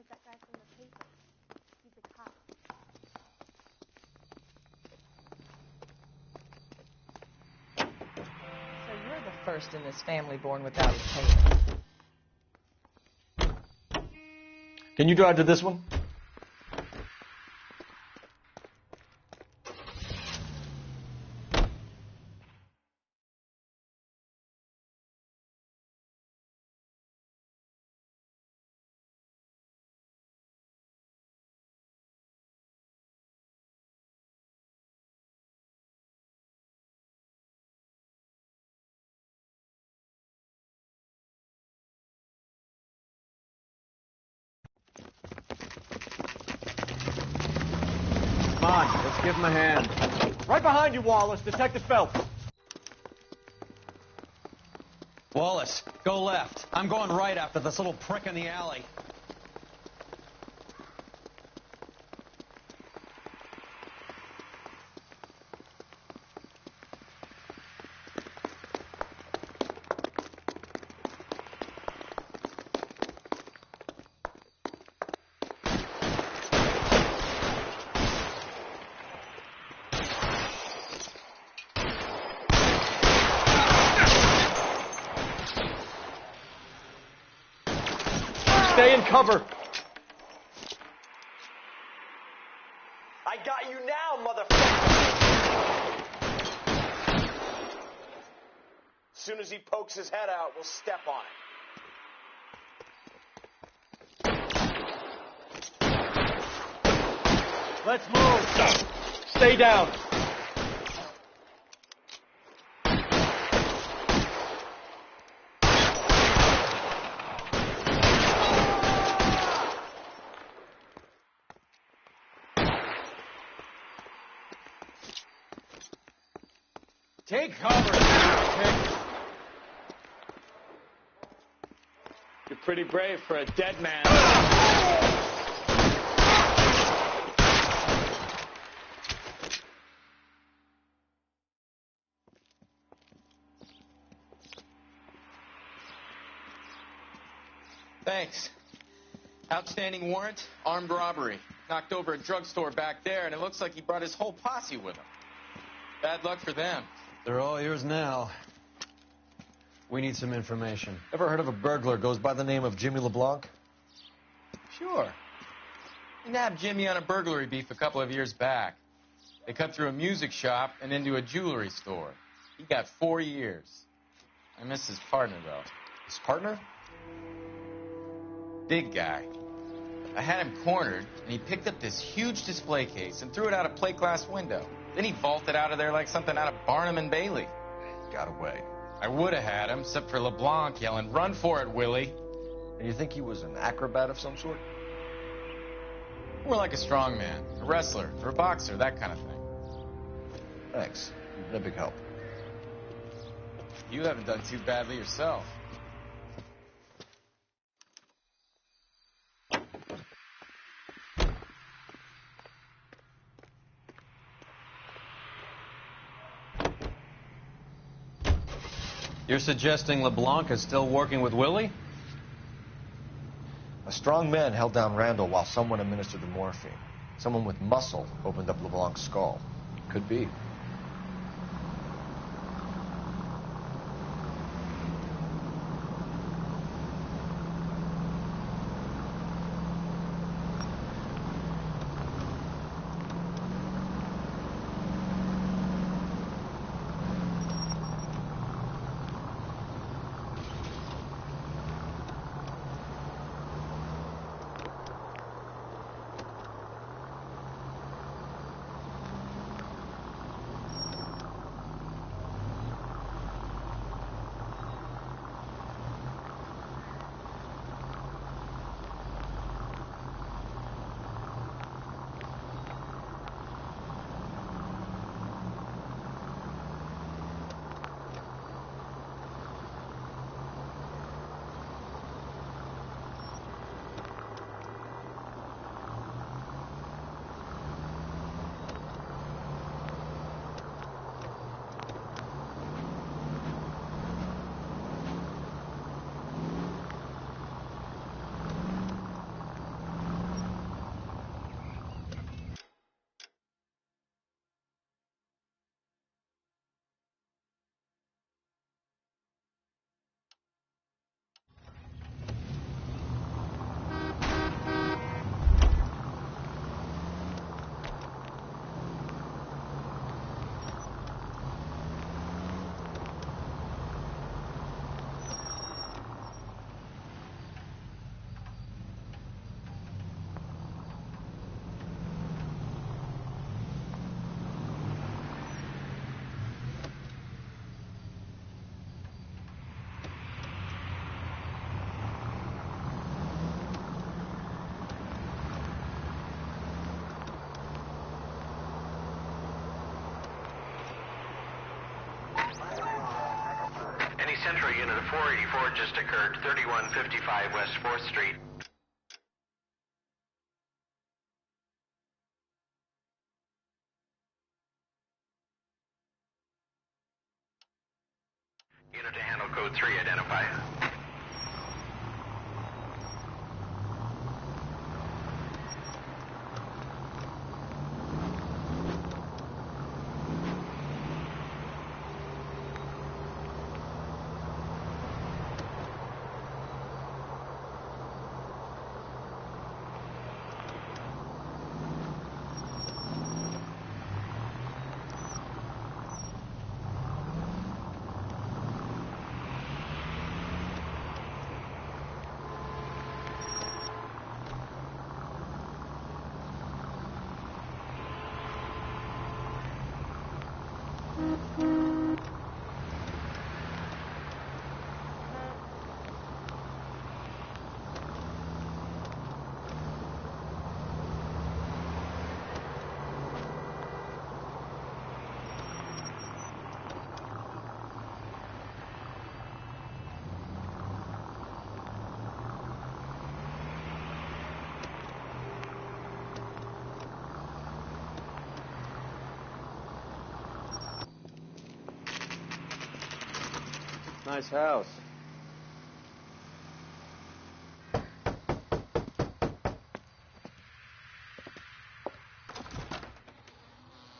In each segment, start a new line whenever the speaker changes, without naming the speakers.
is that guy from the paper. He's a cop.
So you're the first in this family born without a tail.
Can you drive to this one? Come on, let's give him a hand. Right behind you, Wallace. Detective Phelps.
Wallace, go left. I'm going right after this little prick in the alley.
Stay in cover.
I got you now, motherfucker! As soon as he pokes his head out, we'll step on it.
Let's move. Stay down.
Take cover.
You're pretty brave for a dead man.
Thanks. Outstanding warrant, armed robbery. Knocked over a drugstore back there, and it looks like he brought his whole posse with him. Bad luck for them.
They're all yours now. We need some information. Ever heard of a burglar goes by the name of Jimmy LeBlanc?
Sure. We nabbed Jimmy on a burglary beef a couple of years back. They cut through a music shop and into a jewelry store. He got 4 years. I miss his partner, though.
His partner?
Big guy. I had him cornered, and he picked up this huge display case and threw it out a plate glass window. Then he vaulted out of there like something out of Barnum and Bailey.
Got away.
I would have had him, except for LeBlanc yelling, "Run for it, Willie!"
And you think he was an acrobat of some sort?
More like a strongman, a wrestler, or a boxer, that kind of thing.
Thanks. You've been a big help.
You haven't done too badly yourself.
You're suggesting LeBlanc is still working with Willie?
A strong man held down Randall while someone administered the morphine. Someone with muscle opened up LeBlanc's skull.
Could be.
Central Unit of 484 just occurred, 3155 West 4th Street. Unit to handle code 3, identify.
Nice house.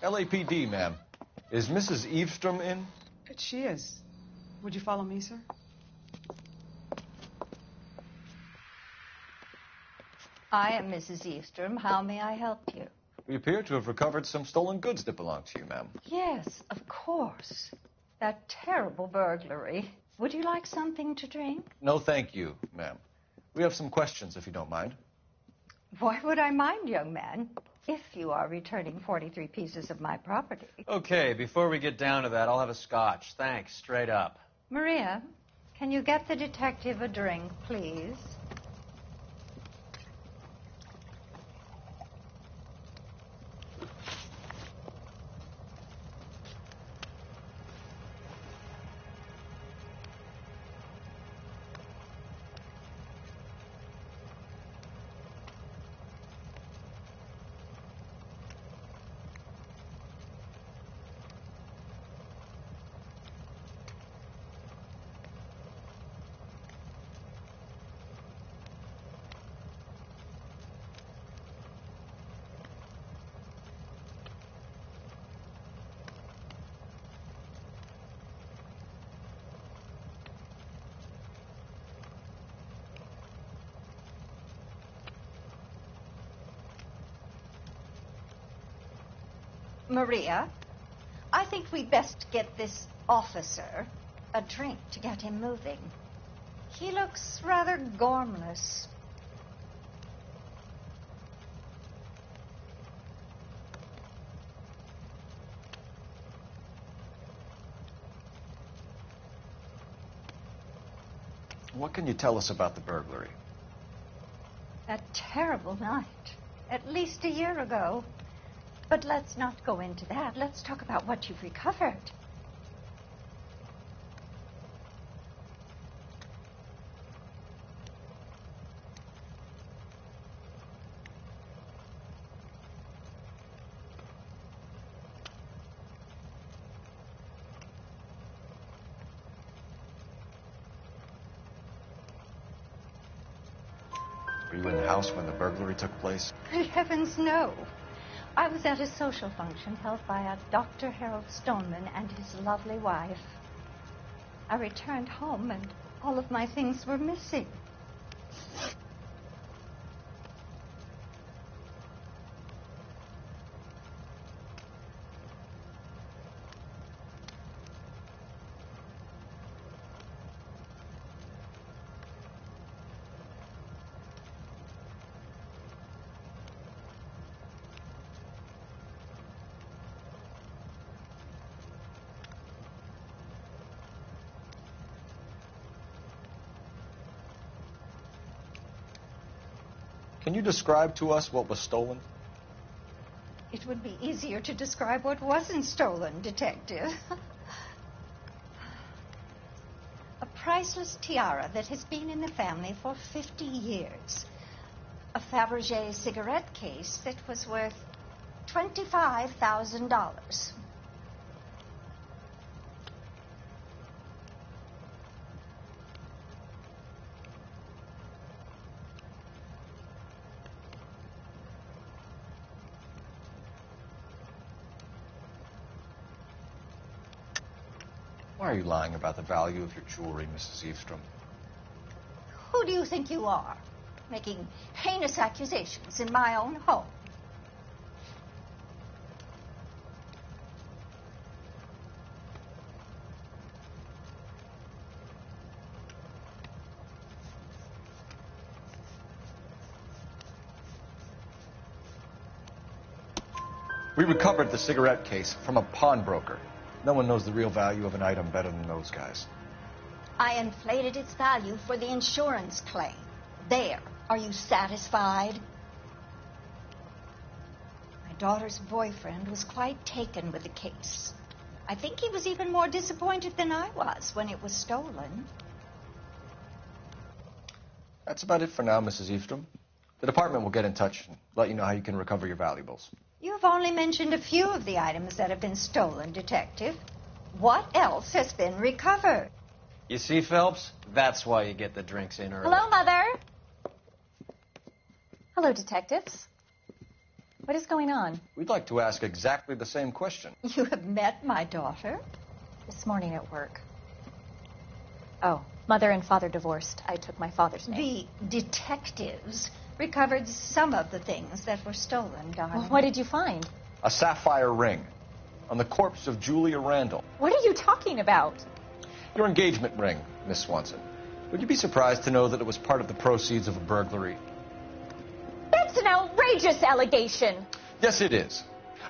LAPD, ma'am. Is Mrs. Eavestrom in?
She is. Would you follow me, sir?
I am Mrs. Eavestrom. How may I help you?
We appear to have recovered some stolen goods that belong to you, ma'am.
Yes, of course. That terrible burglary. Would you like something to drink?
No, thank you, ma'am. We have some questions, if you don't mind.
Why would I mind, young man, if you are returning 43 pieces of my property?
Okay, before we get down to that, I'll have a scotch. Thanks, straight up.
Maria, can you get the detective a drink, please? Maria, I think we'd best get this officer a drink to get him moving. He looks rather gormless.
What can you tell us about the burglary?
A terrible night. At least a year ago. But let's not go into that. Let's talk about what you've recovered.
Were you in the house when the burglary took place?
Heavens, no. I was at a social function held by a Dr. Harold Stoneman and his lovely wife. I returned home and all of my things were missing.
Can you describe to us what was stolen?
It would be easier to describe what wasn't stolen, Detective. A priceless tiara that has been in the family for 50 years. A Fabergé cigarette case that was worth $25,000.
Why are you lying about the value of your jewelry, Mrs. Eavestrom?
Who do you think you are, making heinous accusations in my own home?
We recovered the cigarette case from a pawnbroker. No one knows the real value of an item better than those guys.
I inflated its value for the insurance claim. There. Are you satisfied? My daughter's boyfriend was quite taken with the case. I think he was even more disappointed than I was when it was stolen.
That's about it for now, Mrs. Eavestrom. The department will get in touch and let you know how you can recover your valuables.
You've only mentioned a few of the items that have been stolen, Detective. What else has been recovered?
You see, Phelps? That's why you get the drinks in early.
Hello, Mother. Hello, detectives. What is going on?
We'd like to ask exactly the same question.
You have met my daughter?
This morning at work. Oh, Mother and Father divorced. I took my father's name.
The detectives recovered some of the things that were stolen, darling.
Well, what did you find?
A sapphire ring on the corpse of Julia Randall.
What are you talking about?
Your engagement ring, Miss Swanson. Would you be surprised to know that it was part of the proceeds of a burglary?
That's an outrageous allegation.
Yes, it is.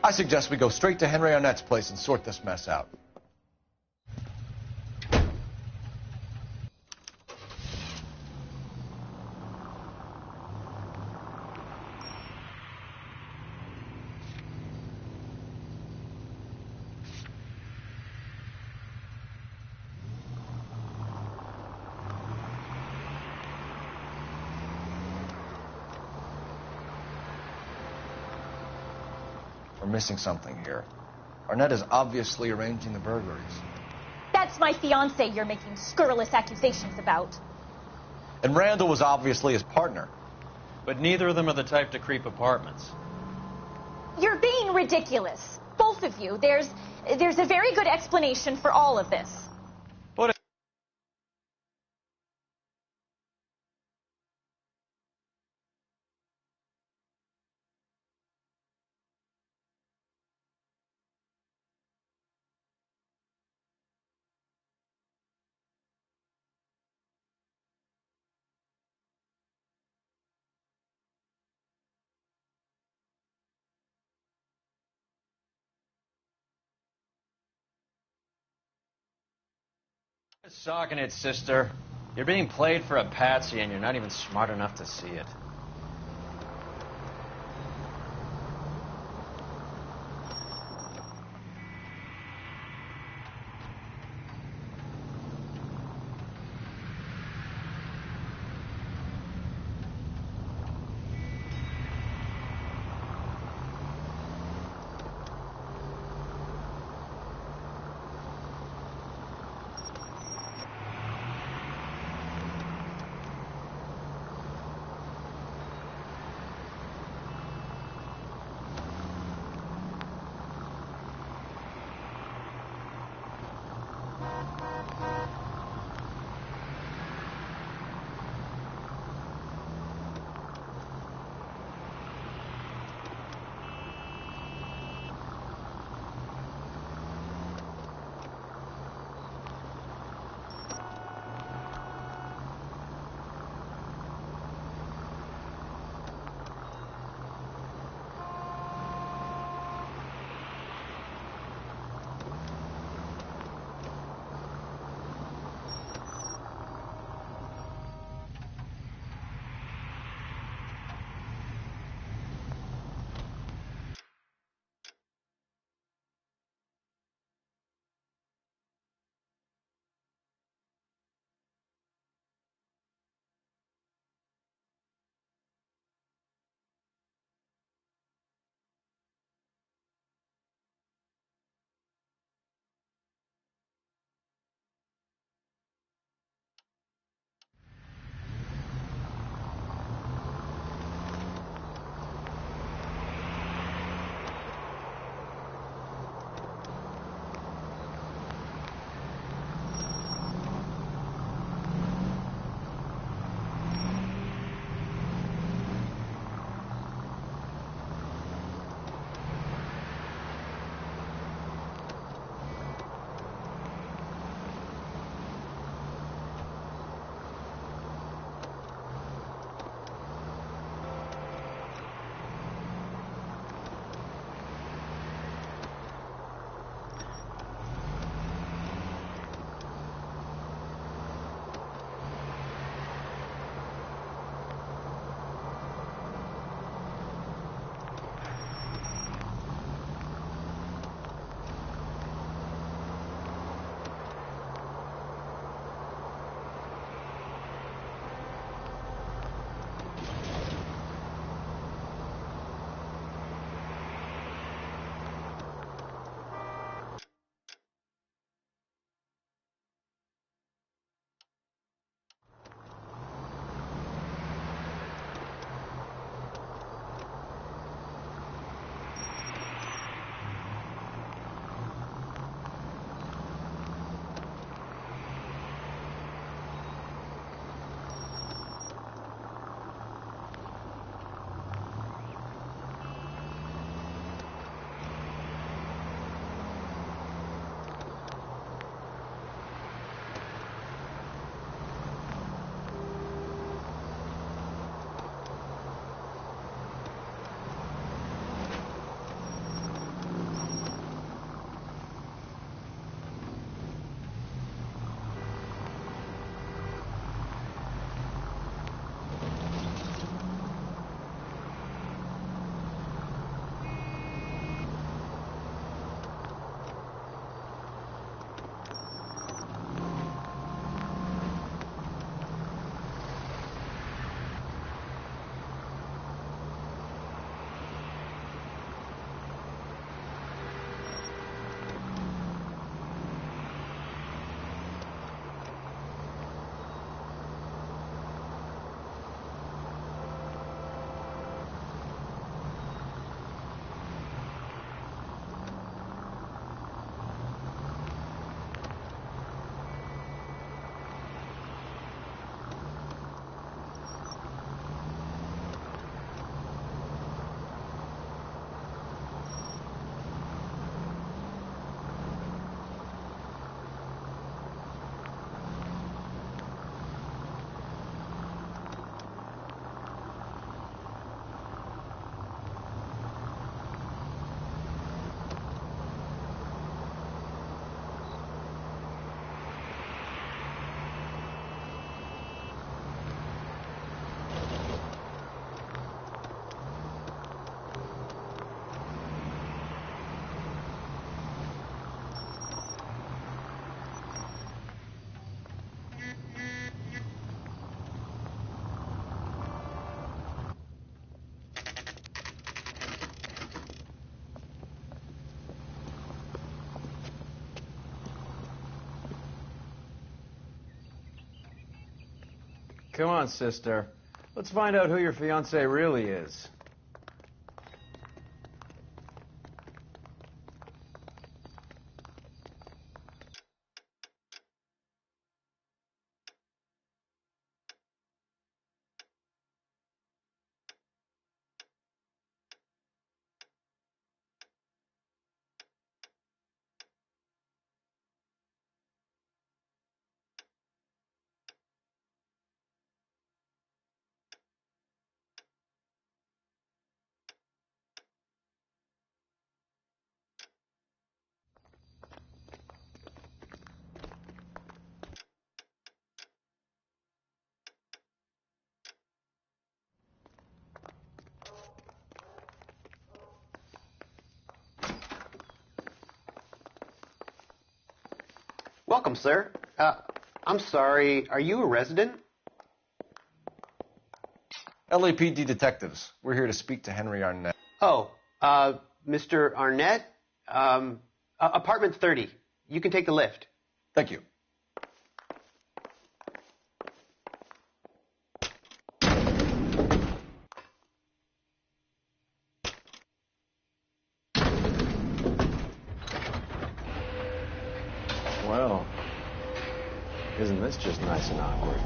I suggest we go straight to Henry Arnett's place and sort this mess out. We're missing something here. Arnett is obviously arranging the burglaries.
That's my fiance you're making scurrilous accusations about.
And Randall was obviously his partner.
But neither of them are the type to creep apartments.
You're being ridiculous. Both of you. There's a very good explanation for all of this.
What? Socking it, sister. You're being played for a patsy and you're not even smart enough to see it.
come on, sister. Let's find out who your fiance really is.
Welcome, sir. I'm sorry, are you a resident?
LAPD detectives. We're here to speak to Henry Arnett.
Oh, Mr. Arnett? Apartment 30. You can take the lift.
Thank you.
Well, isn't this just nice and awkward?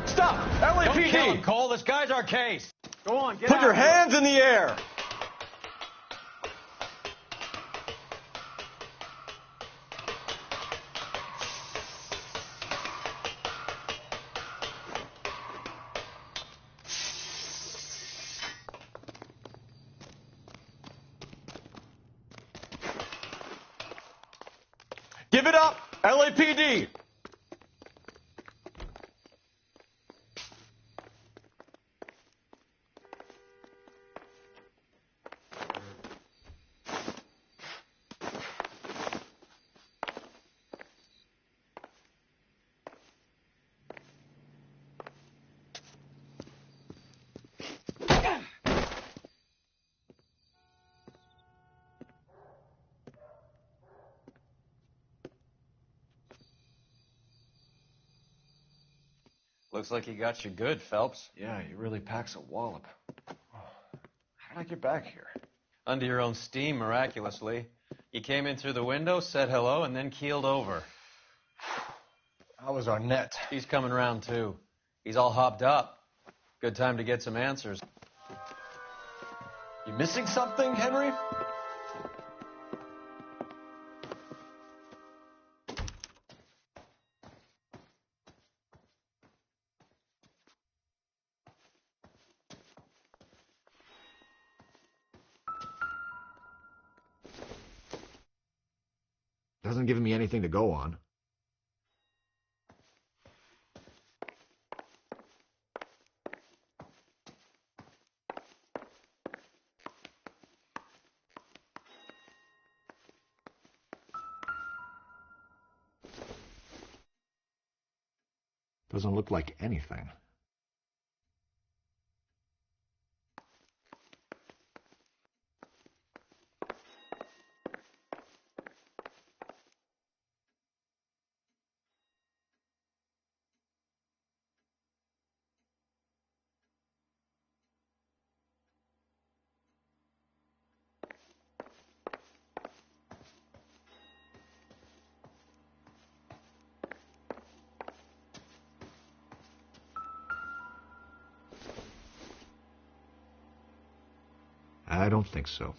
Stop!
Don't kill him,
LAPD!
Cole. This guy's our case.
Go on, get
Put
out
your
of here.
hands in the air! Give it up, LAPD!
Looks like he got you good, Phelps.
Yeah, he really packs a wallop. How did I get back here?
Under your own steam, miraculously. You came in through the window, said hello, and then keeled over.
How was Arnett?
He's coming round, too. He's all hopped up. Good time to get some answers.
You missing something, Henry?
Doesn't give me anything to go on. Doesn't look like anything. I don't think so.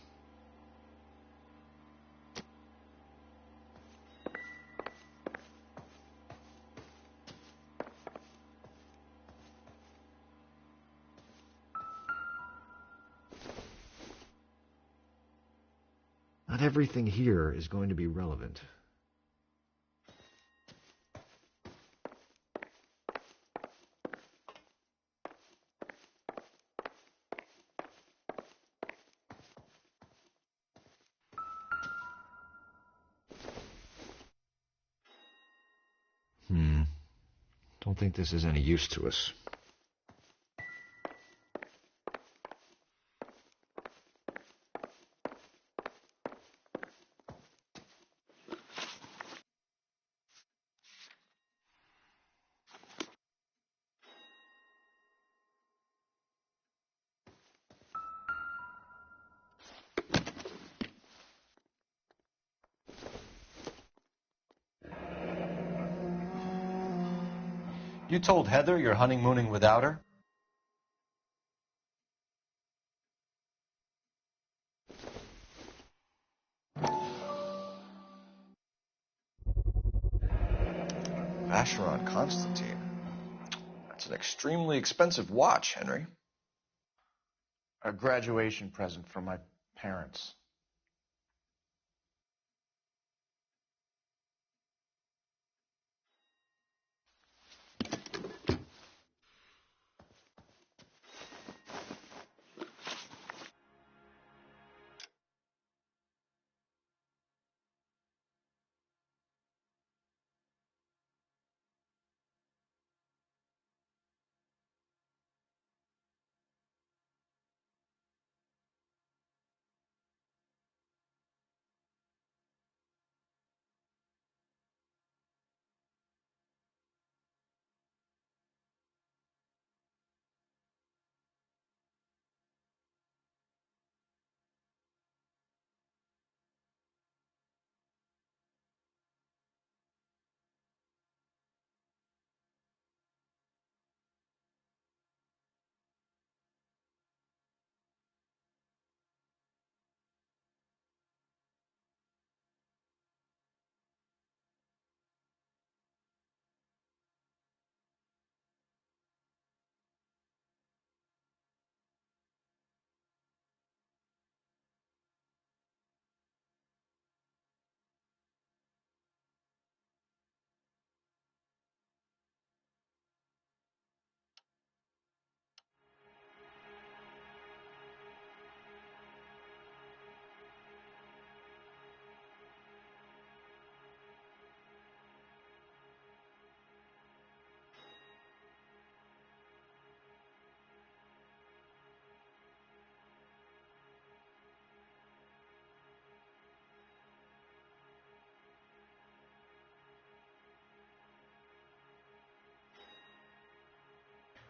Not everything here is going to be relevant. Don't think this is any use to us.
You told Heather you're honeymooning without her?
Vacheron Constantine. That's an extremely expensive watch, Henry.
A graduation present from my parents.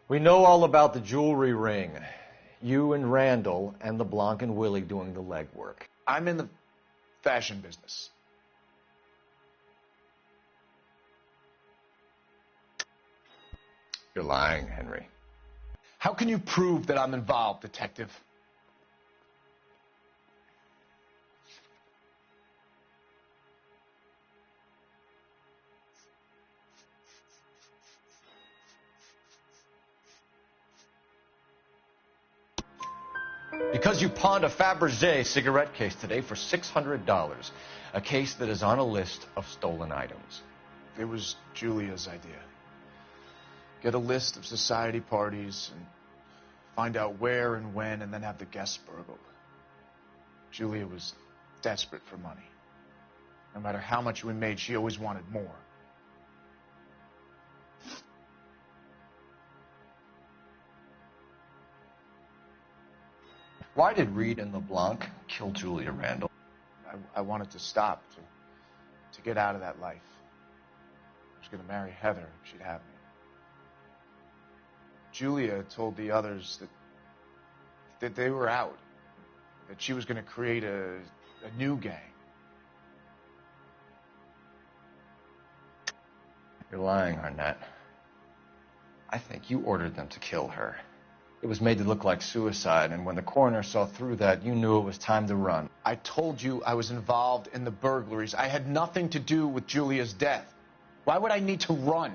We know all about the jewelry ring. You and Randall and LeBlanc and Willie doing the legwork.
I'm in the fashion business.
You're lying, Henry.
How can you prove that I'm involved, detective?
Because you pawned a Fabergé cigarette case today for $600. A case that is on a list of stolen items.
It was Julia's idea. Get a list of society parties and find out where and when and then have the guests burgled. Julia was desperate for money. No matter how much we made, she always wanted more.
Why did Reed and LeBlanc kill Julia Randall?
I wanted to stop, to get out of that life. I was going to marry Heather if she'd have me. Julia told the others that they were out, that she was going to create a new gang.
You're lying, Arnett. I think you ordered them to kill her. It was made to look like suicide, and when the coroner saw through that, you knew it was time to run.
I told you I was involved in the burglaries. I had nothing to do with Julia's death. Why would I need to run?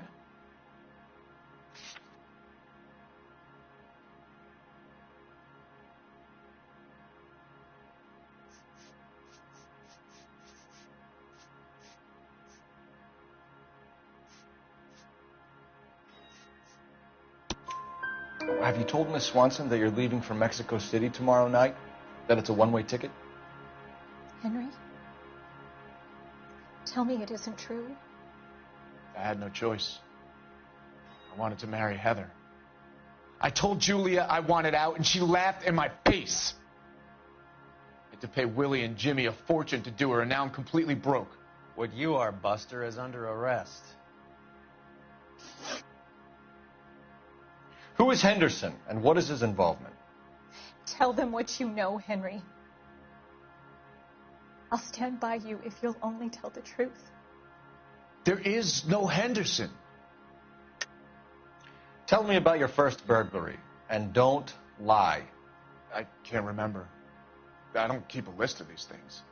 Have you told Miss Swanson that you're leaving for Mexico City tomorrow night? That it's a one-way ticket?
Henry? Tell me it isn't true.
I had no choice. I wanted to marry Heather. I told Julia I wanted out, and she laughed in my face. I had to pay Willie and Jimmy a fortune to do her, and now I'm completely broke.
What you are, Buster, is under arrest.
Who is Henderson, and what is his involvement?
Tell them what you know, Henry. I'll stand by you if you'll only tell the truth.
There is no Henderson.
Tell me about your first burglary, and don't lie.
I can't remember. I don't keep a list of these things.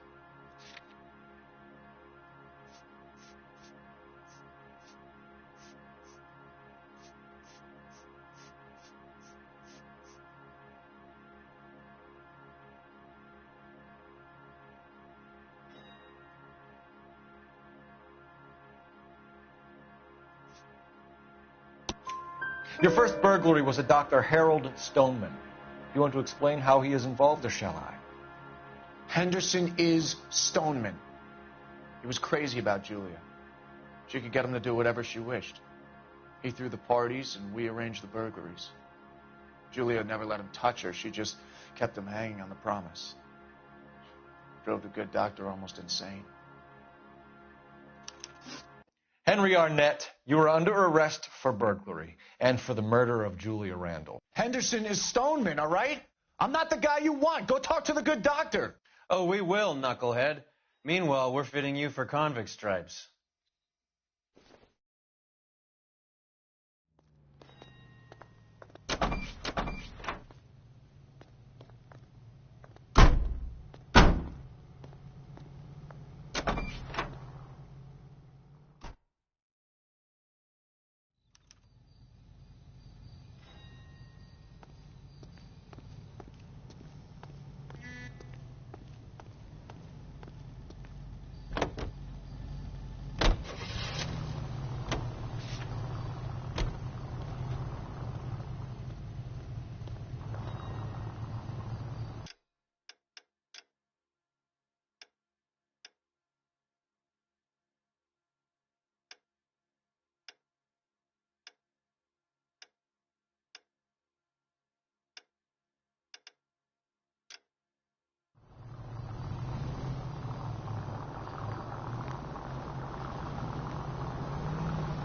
Your first burglary was a Dr. Harold Stoneman. You want to explain how he is involved, or shall I?
Henderson is Stoneman. He was crazy about Julia. She could get him to do whatever she wished. He threw the parties, and we arranged the burglaries. Julia never let him touch her. She just kept him hanging on the promise. Drove the good doctor almost insane.
Henry Arnett, you are under arrest for burglary and for the murder of Julia Randall.
Henderson is Stoneman, all right? I'm not the guy you want. Go talk to the good doctor.
Oh, we will, knucklehead. Meanwhile, we're fitting you for convict stripes.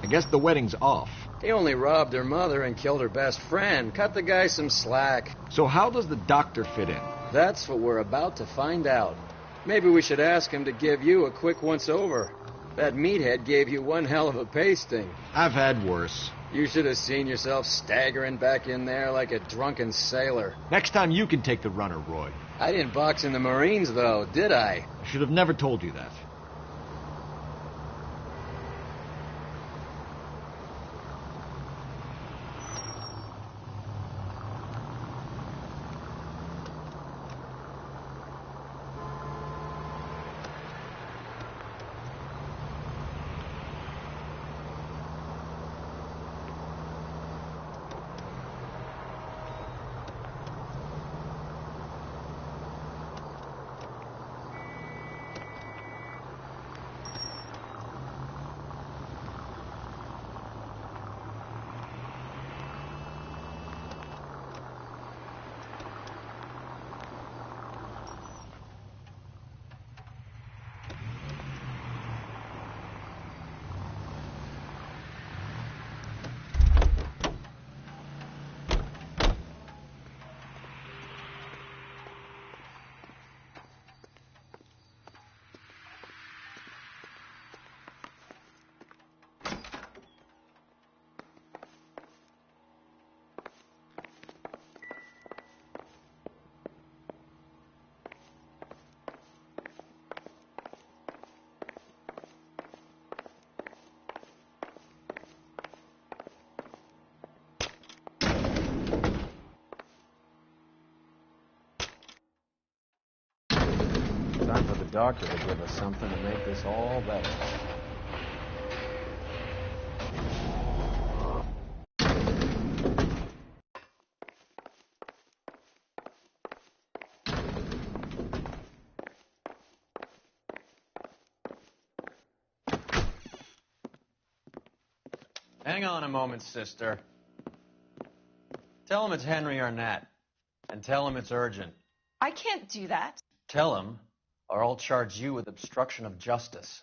I guess the wedding's off.
He only robbed her mother and killed her best friend. Cut the guy some slack.
So how does the doctor fit in?
That's what we're about to find out. Maybe we should ask him to give you a quick once-over. That meathead gave you one hell of a pasting.
I've had worse.
You should have seen yourself staggering back in there like a drunken sailor.
Next time you can take the runner, Roy.
I didn't box in the Marines, though, did I?
I should have never told you that.
Time for the doctor to give us something to make this all better. Hang on a moment, sister. Tell him it's Henry Arnett, and tell him it's urgent.
I can't do that.
Tell him, or I'll charge you with obstruction of justice.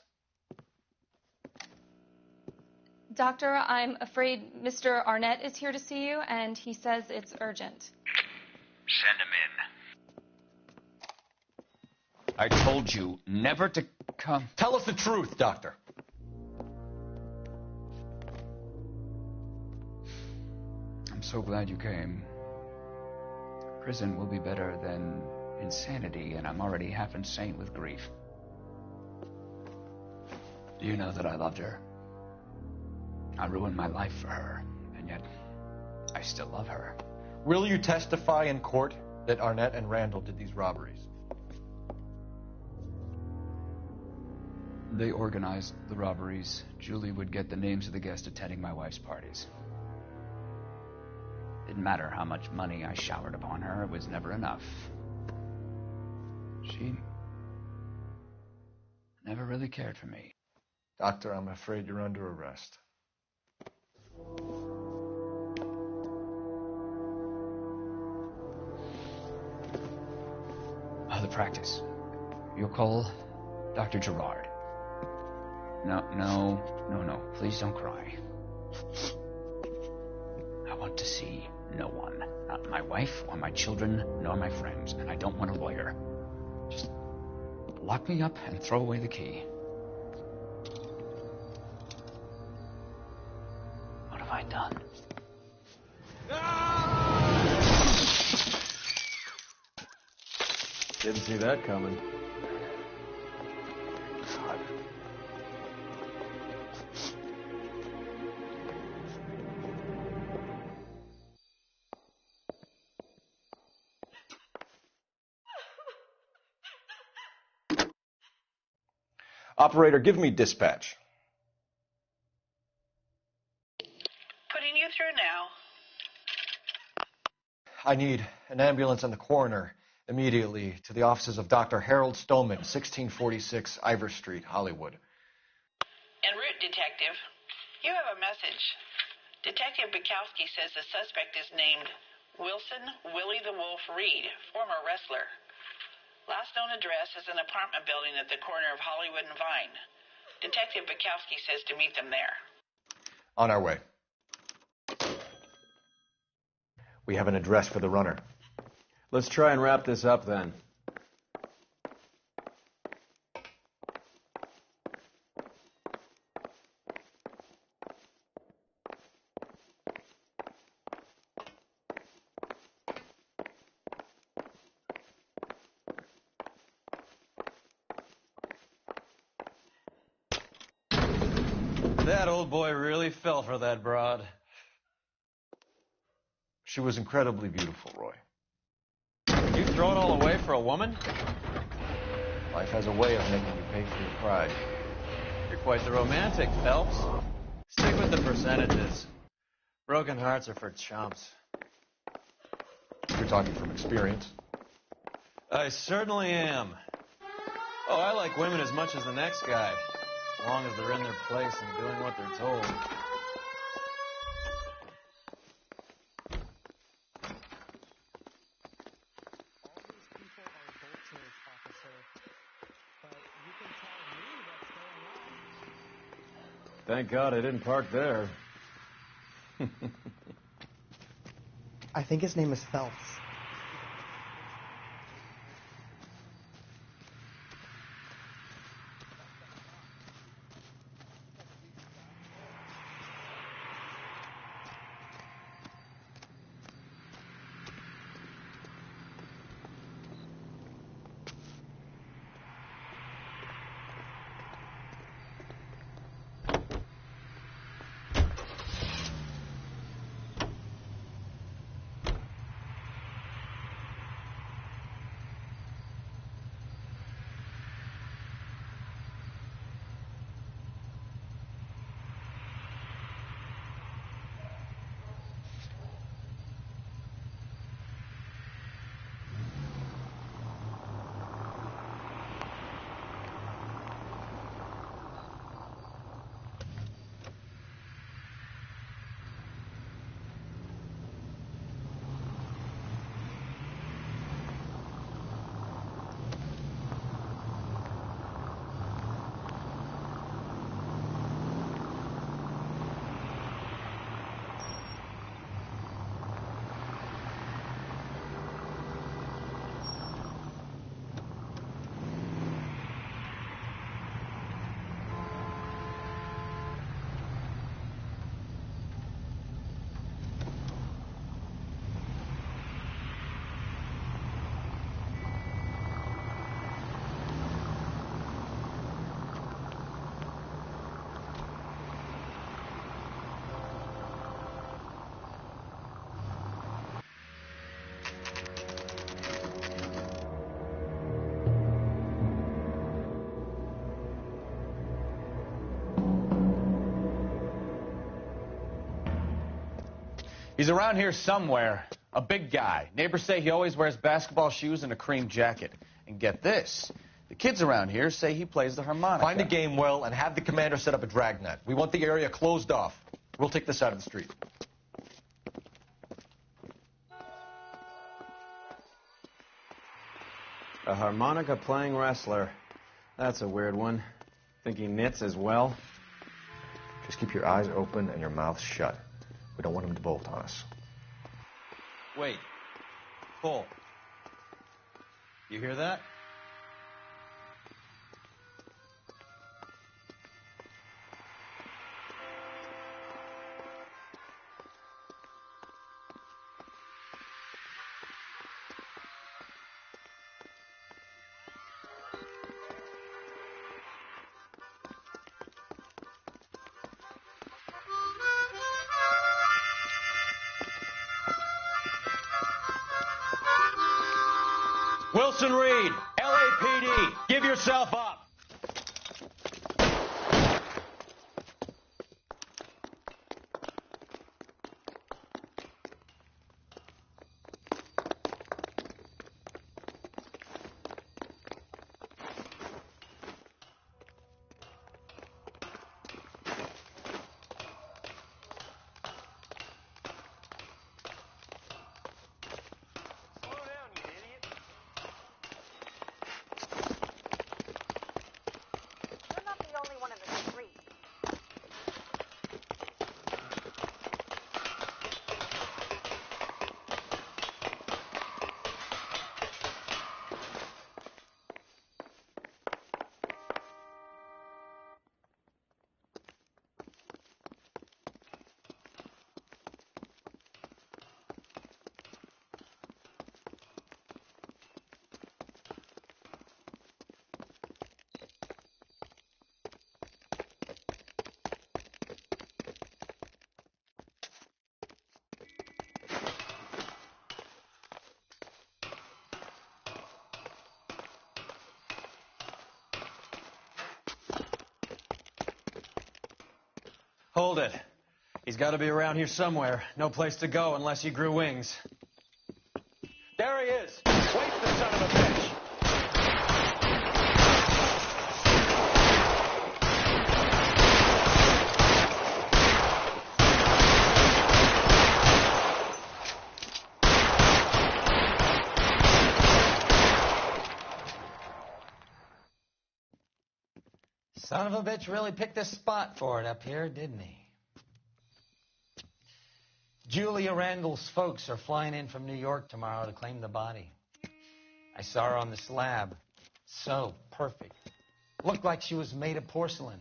Doctor, I'm afraid Mr. Arnett is here to see you, and he says it's urgent.
Send him in.
I told you never to come.
Tell us the truth, Doctor.
I'm so glad you came. Prison will be better than insanity, and I'm already half insane with grief. Do you know that I loved her? I ruined my life for her, and yet I still love her.
Will you testify in court that Arnett and Randall did these robberies?
They organized the robberies. Julie would get the names of the guests attending my wife's parties. Didn't matter how much money I showered upon her, it was never enough. She never really cared for me.
Doctor, I'm afraid you're under arrest.
The practice. You'll call Dr. Gerard. No. Please don't cry. I want to see no one. Not my wife, or my children, nor my friends. And I don't want a lawyer. Just lock me up and throw away the key. What have I done?
Didn't see that coming.
God.
Operator, give me dispatch.
Putting you through now.
I need an ambulance and the coroner immediately to the offices of Dr. Harold Stoneman, 1646 Ivor Street, Hollywood.
En route, Detective. You have a message. Detective Bukowski says the suspect is named Wilson Willie the Wolf Reed, former wrestler. Last known address is an apartment building at the corner of Hollywood and Vine. Detective Bukowski says to meet them there.
On our way. We have an address for the runner.
Let's try and wrap this up then. That old boy really fell for that broad.
She was incredibly beautiful, Roy.
You throw it all away for a woman?
Life has a way of making you pay for your pride.
You're quite the romantic, Phelps. Stick with the percentages. Broken hearts are for chumps.
You're talking from experience.
I certainly am. Oh, I like women as much as the next guy, as long as they're in their place and doing what they're told. Thank God I didn't park there.
I think his name is Phelps.
He's around here somewhere. A big guy. Neighbors say he always wears basketball shoes and a cream jacket. And get this. The kids around here say he plays the harmonica.
Find the game well and have the commander set up a dragnet. We want the area closed off. We'll take this side of the street.
A harmonica-playing wrestler. That's a weird one. Think he knits as well?
Just keep your eyes open and your mouth shut. We don't want him to bolt on us.
Wait. Cole. You hear that?
Wilson Reed, LAPD, give yourself up.
Hold it. He's got to be around here somewhere. No place to go unless he grew wings. There he is! Wait, the son of a bitch!
Son of a bitch really picked a spot for it up here, didn't he? Julia Randall's folks are flying in from New York tomorrow to claim the body. I saw her on the slab. So perfect. Looked like she was made of porcelain.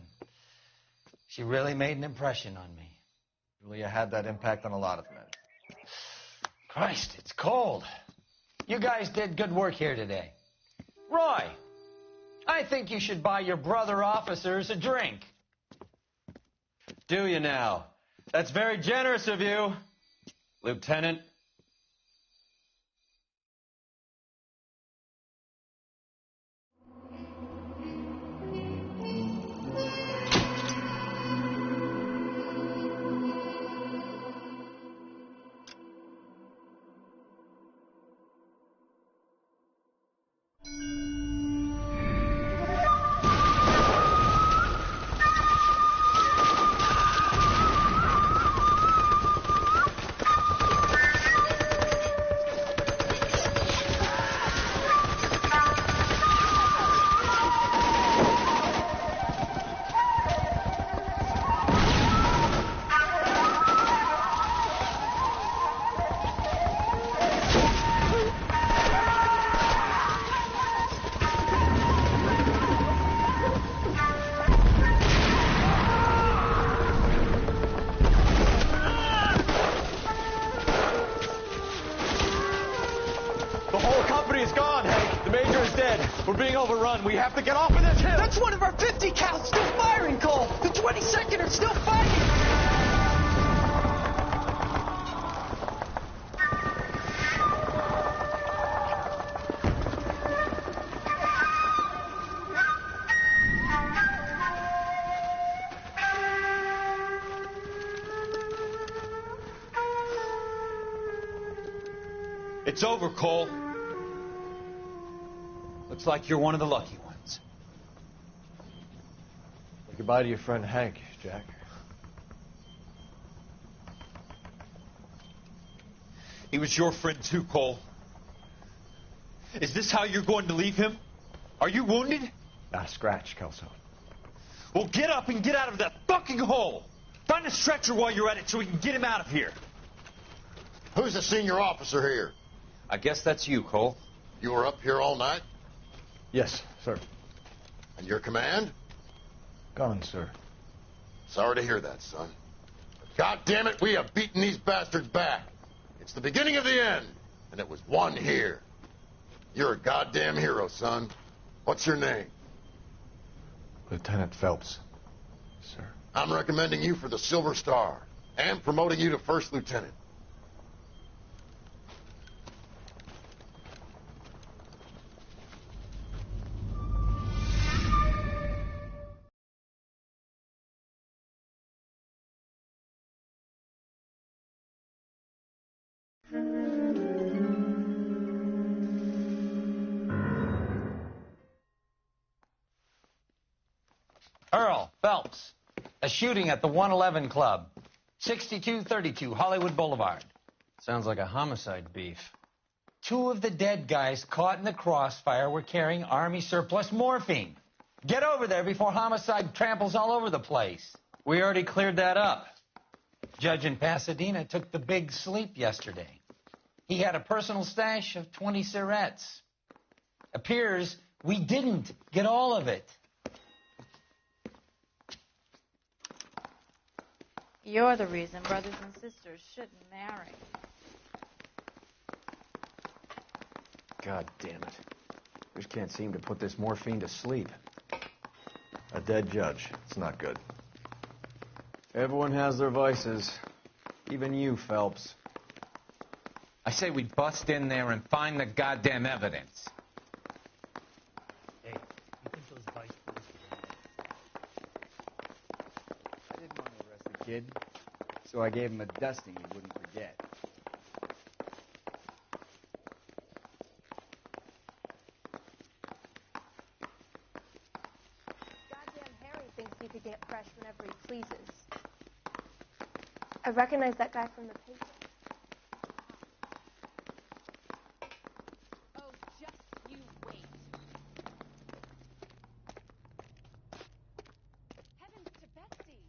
She really made an impression on me.
Julia had that impact on a lot of men.
Christ, it's cold. You guys did good work here today. Roy, I think you should buy your brother officers a drink.
Do you now? That's very generous of you, Lieutenant.
We're being overrun. We have to get off of this hill.
That's one of our 50 cows still firing, Cole. The 22nd are still fighting.
It's over, Cole. Looks like you're one of the lucky ones.
Say goodbye to your friend Hank, Jack.
He was your friend too, Cole. Is this how you're going to leave him? Are you wounded?
Not a scratch, Kelso.
Well, get up and get out of that fucking hole. Find a stretcher while you're at it so we can get him out of here.
Who's the senior officer here?
I guess that's you, Cole.
You were up here all night?
Yes, sir.
And your command?
Gone, sir.
Sorry to hear that, son. But God damn it, we have beaten these bastards back. It's the beginning of the end, and it was won here. You're a goddamn hero, son. What's your name?
Lieutenant Phelps, sir.
I'm recommending you for the Silver Star and promoting you to first lieutenant.
Earl Phelps, a shooting at the 111 Club, 6232 Hollywood Boulevard.
Sounds like a homicide beef.
2 of the dead guys caught in the crossfire were carrying Army surplus morphine. Get over there before homicide tramples all over the place.
We already cleared that up.
Judge in Pasadena took the big sleep yesterday. He had a personal stash of 20 cigarettes. Appears we didn't get all of it.
You're the reason brothers and sisters shouldn't marry.
God damn it. We just can't seem to put this morphine to sleep. A dead judge. It's not good. Everyone has their vices. Even you, Phelps.
I say we bust in there and find the goddamn evidence.
Hey, you think those vice police
I didn't want to arrest the kid, so I gave him a dusting he wouldn't forget.
Goddamn Harry thinks he could get fresh whenever he pleases. I recognize that guy from the paper.
Oh, just you wait. Heavens to Betsy.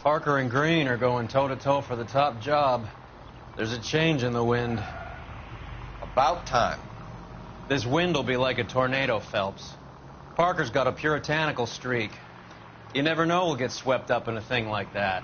Parker and Green are going toe-to-toe for the top job. There's a change in the wind.
About time.
This wind will be like a tornado, Phelps. Parker's got a puritanical streak. You never know we'll get swept up in a thing like that.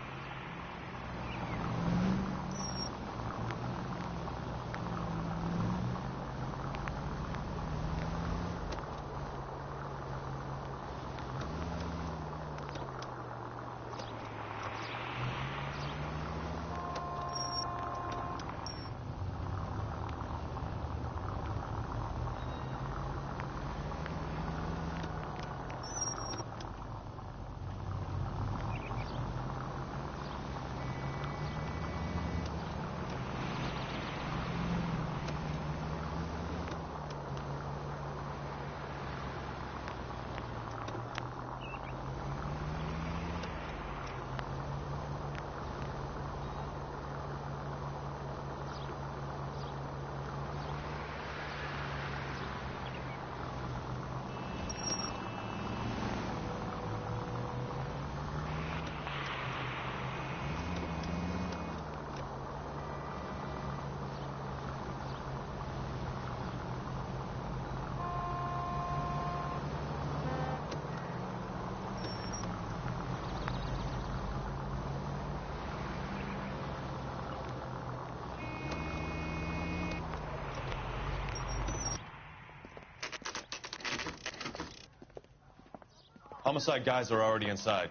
Homicide guys are already inside.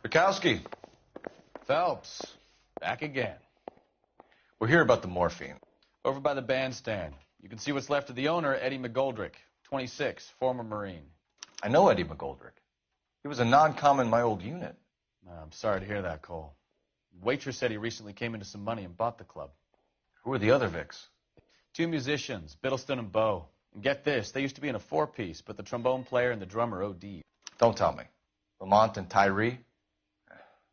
Bukowski.
Phelps.
Back again.
We're here about the morphine.
Over by the bandstand. You can see what's left of the owner, Eddie McGoldrick, 26, former Marine.
I know Eddie McGoldrick. He was a non-com in my old unit.
I'm sorry to hear that, Cole. The waitress said he recently came into some money and bought the club.
Who are the other Vics?
2 musicians, Biddleston and Bowe. And get this, they used to be in a 4-piece, but the trombone player and the drummer OD'd.
Don't tell me. Lamont and Tyree?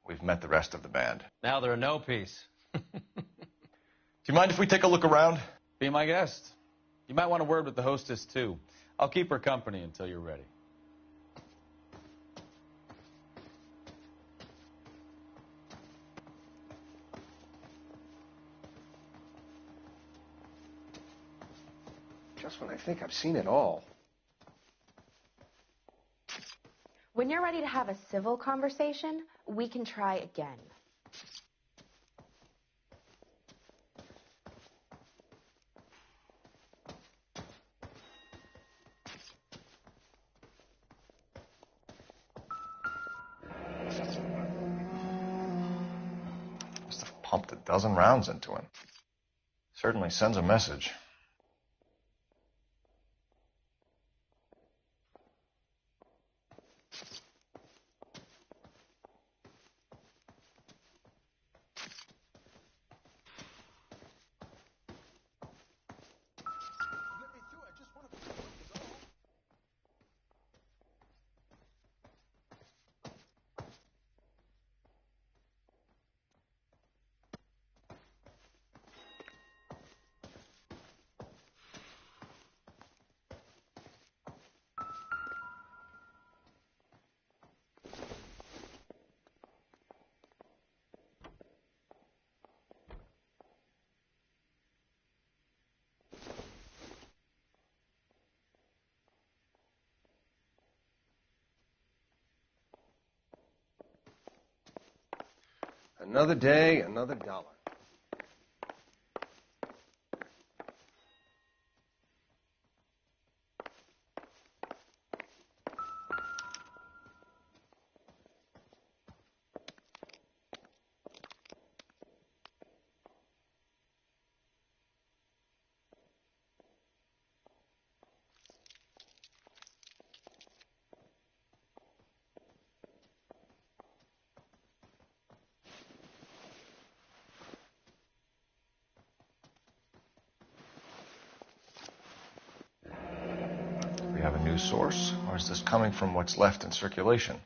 We've met the rest of the band.
Now they're a no-piece.
Do you mind if we take a look around?
Be my guest. You might want a word with the hostess, too. I'll keep her company until you're ready.
Just when I think I've seen it all.
When you're ready to have a civil conversation, we can try again.
Must have pumped a dozen rounds into him. Certainly sends a message.
Another day, another dollar.
We have a new source, or is this coming from what's left in circulation?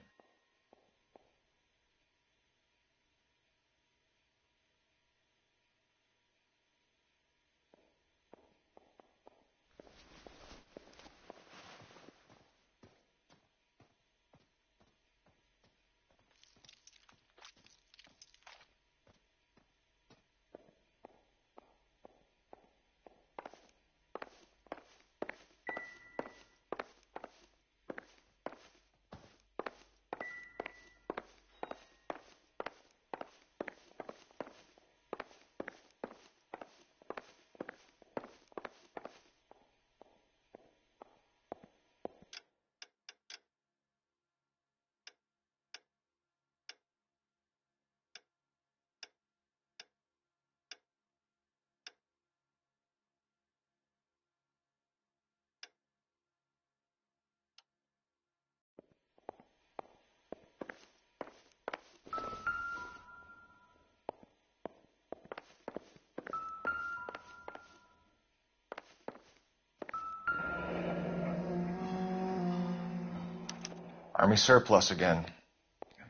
Army surplus again.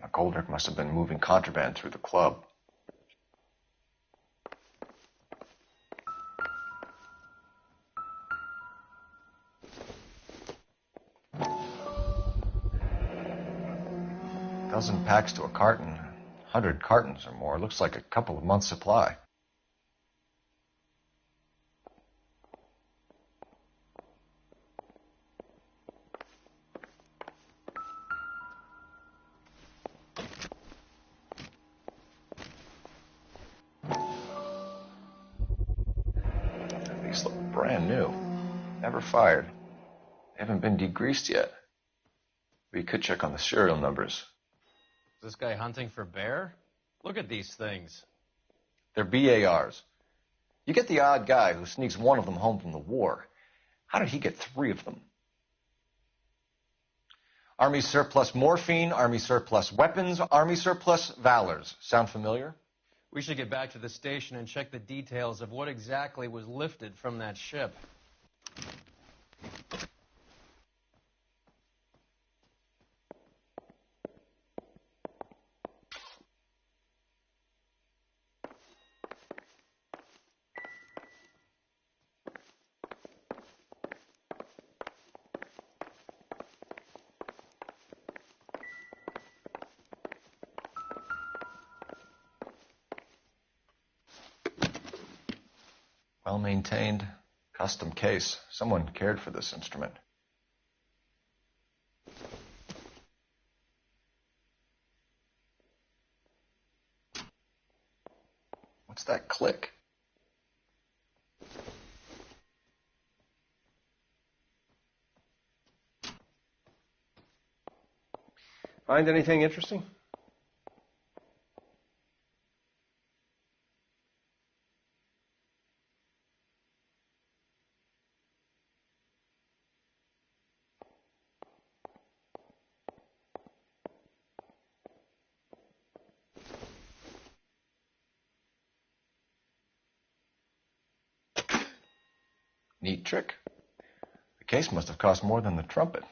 McGoldrick must have been moving contraband through the club. Dozen packs to a carton, 100 cartons or more. Looks like a couple of months' supply. These look brand new. Never fired. They haven't been degreased yet. We could check on the serial numbers.
Is this guy hunting for bear? Look at these things.
They're BARs. You get the odd guy who sneaks one of them home from the war. How did he get 3 of them? Army surplus morphine, Army surplus weapons, Army surplus valors. Sound familiar?
We should get back to the station and check the details of what exactly was lifted from that ship.
Well-maintained, custom case. Someone cared for this instrument. What's that click?
Find anything interesting?
Neat trick. The case must have cost more than the trumpet.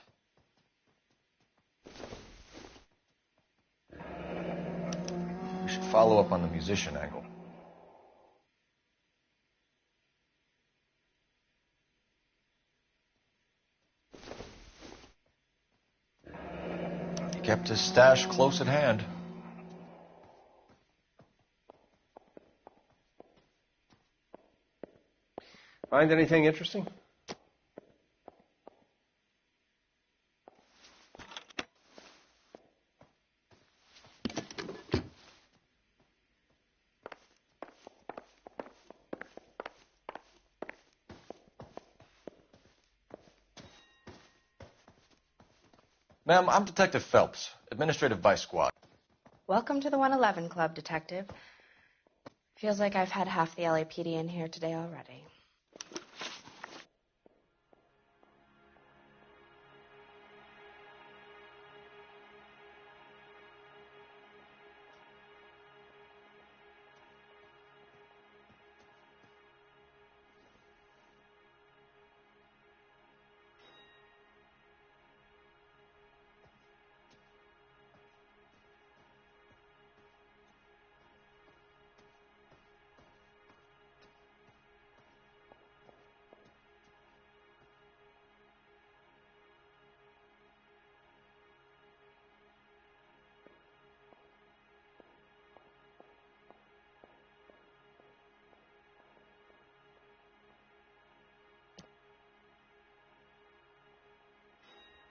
We should follow up on the musician angle. He kept his stash close at hand.
Find anything interesting?
Ma'am, I'm Detective Phelps, Administrative Vice Squad.
Welcome to the 111 Club, Detective. Feels like I've had half the LAPD in here today already.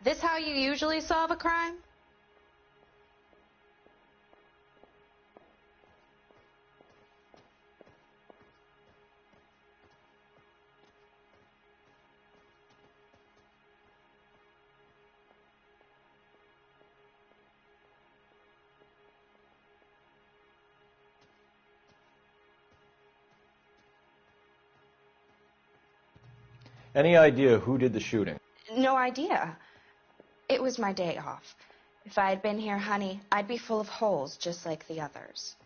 This how you usually solve a crime?
Any idea who did the shooting?
No idea. It was my day off. If I had been here, honey, I'd be full of holes just like the others.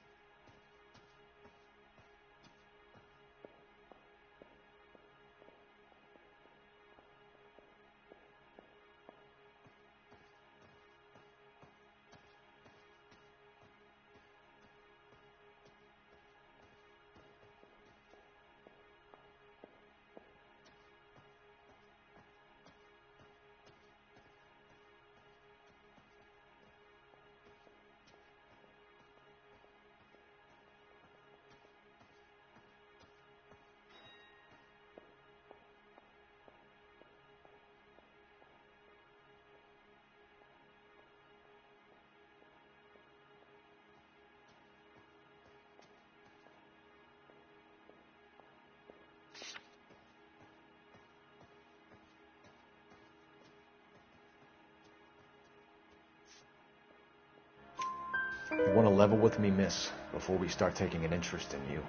You want to level with me, miss, before we start taking an interest in you?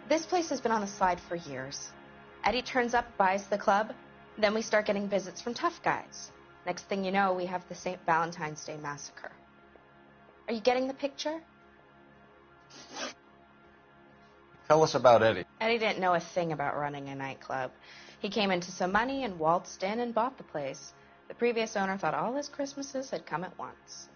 This place has been on the slide for years. Eddie turns up, buys the club, then we start getting visits from tough guys. Next thing you know, we have the St. Valentine's Day massacre. Are you getting the picture?
Tell us about Eddie.
Eddie didn't know a thing about running a nightclub. He came into some money and waltzed in and bought the place. The previous owner thought all his Christmases had come at once.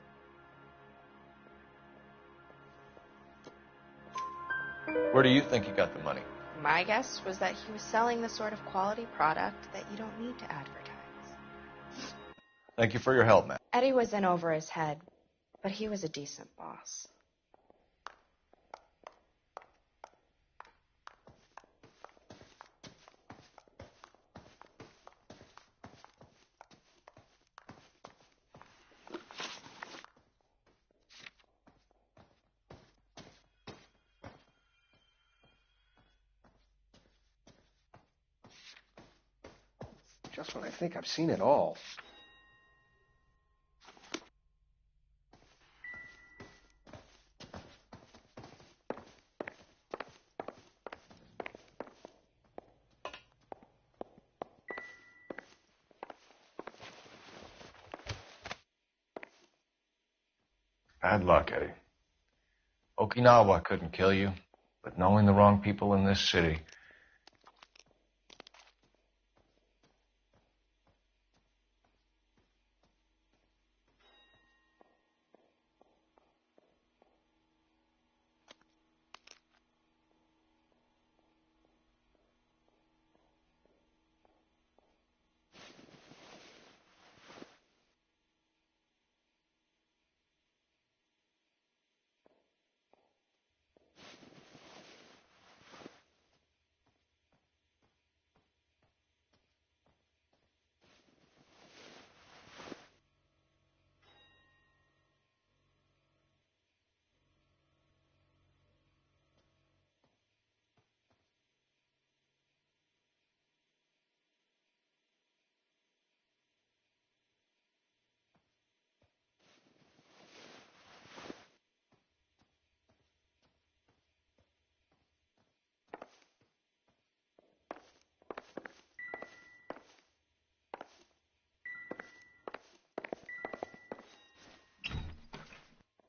Where do you think he got the money?
My guess was that he was selling the sort of quality product that you don't need to advertise.
Thank you for your help, Matt.
Eddie was in over his head, but he was a decent boss.
Just when I think I've seen it all.
Bad luck, Eddie. Okinawa couldn't kill you, but knowing the wrong people in this city...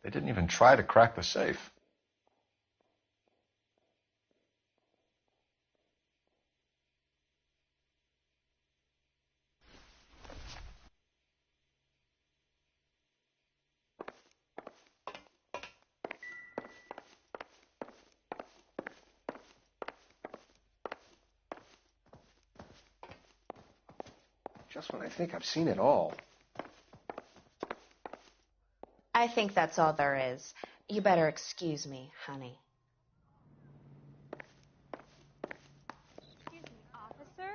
They didn't even try to crack the safe.
Just when I think I've seen it all.
I think that's all there is. You better excuse me, honey.
Excuse me, officer?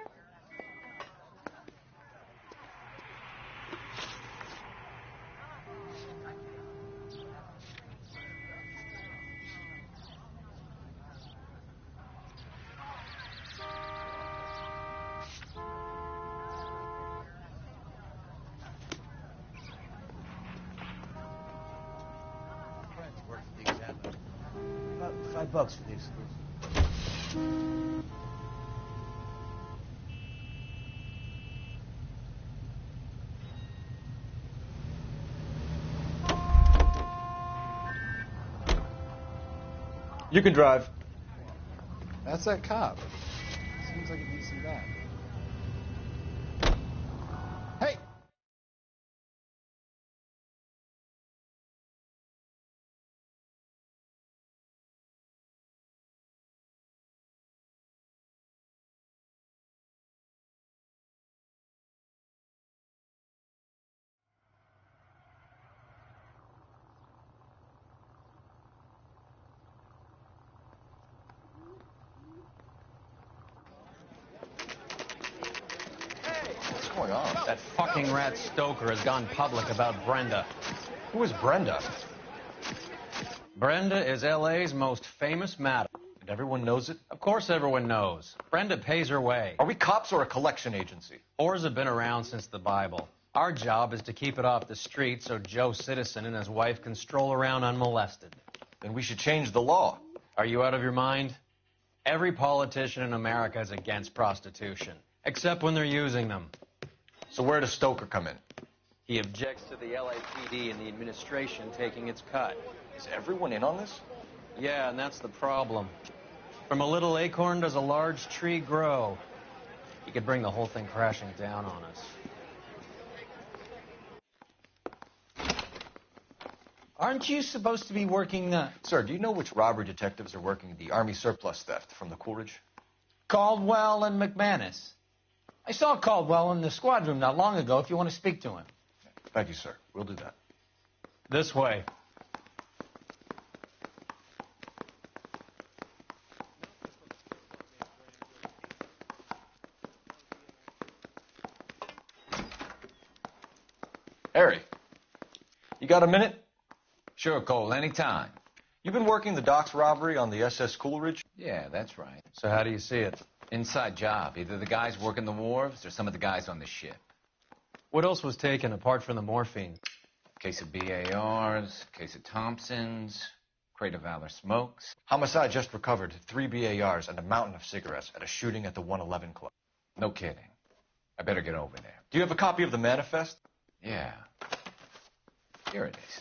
About $5 for the exclusive.
You can drive.
That's that cop. Seems like a decent guy. Hey!
What's going on?
That fucking rat Stoker has gone public about Brenda.
Who is Brenda?
Brenda is L.A.'s most famous madam.
And everyone knows it?
Of course everyone knows. Brenda pays her way.
Are we cops or a collection agency?
Whores have been around since the Bible. Our job is to keep it off the street so Joe Citizen and his wife can stroll around unmolested.
Then we should change the law.
Are you out of your mind? Every politician in America is against prostitution, except when they're using them.
So where does Stoker come in?
He objects to the LAPD and the administration taking its cut.
Is everyone in on this?
Yeah, and that's the problem. From a little acorn does a large tree grow. He could bring the whole thing crashing down on us. Aren't you supposed to be working
Sir, do you know which robbery detectives are working the Army surplus theft from the Coolidge?
Caldwell and McManus. I saw Caldwell in the squad room not long ago if you want to speak to him.
Thank you, sir. We'll do that.
This way.
Harry, you got a minute?
Sure, Cole, anytime.
You've been working the docks robbery on the SS Coolidge?
Yeah, that's right.
So how do you see it?
Inside job. Either the guys working the wharves or some of the guys on the ship.
What else was taken apart from the morphine?
Case of BARs, case of Thompsons, crate of Valor smokes.
Homicide just recovered 3 BARs and a mountain of cigarettes at a shooting at the 111 Club.
No kidding. I better get over there.
Do you have a copy of the manifest?
Yeah. Here it is.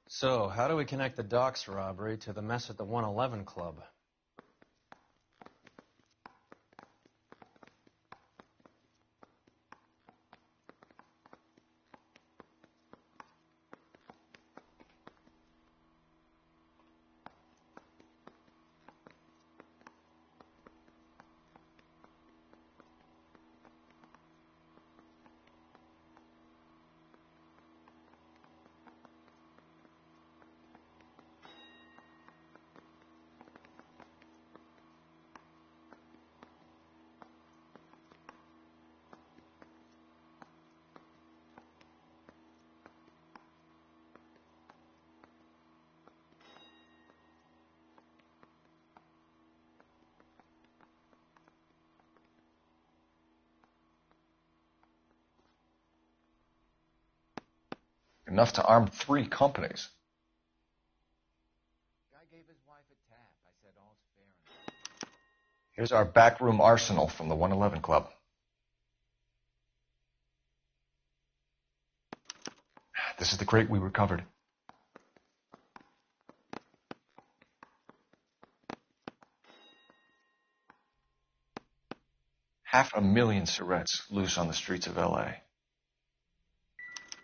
So, how do we connect the docks robbery to the mess at the 111 Club?
Enough to arm 3 companies.
Guy gave his wife a tap. I said all's fair.
Here's our backroom arsenal from the 111 Club. This is the crate we recovered. $500,000 cigarettes loose on the streets of L.A.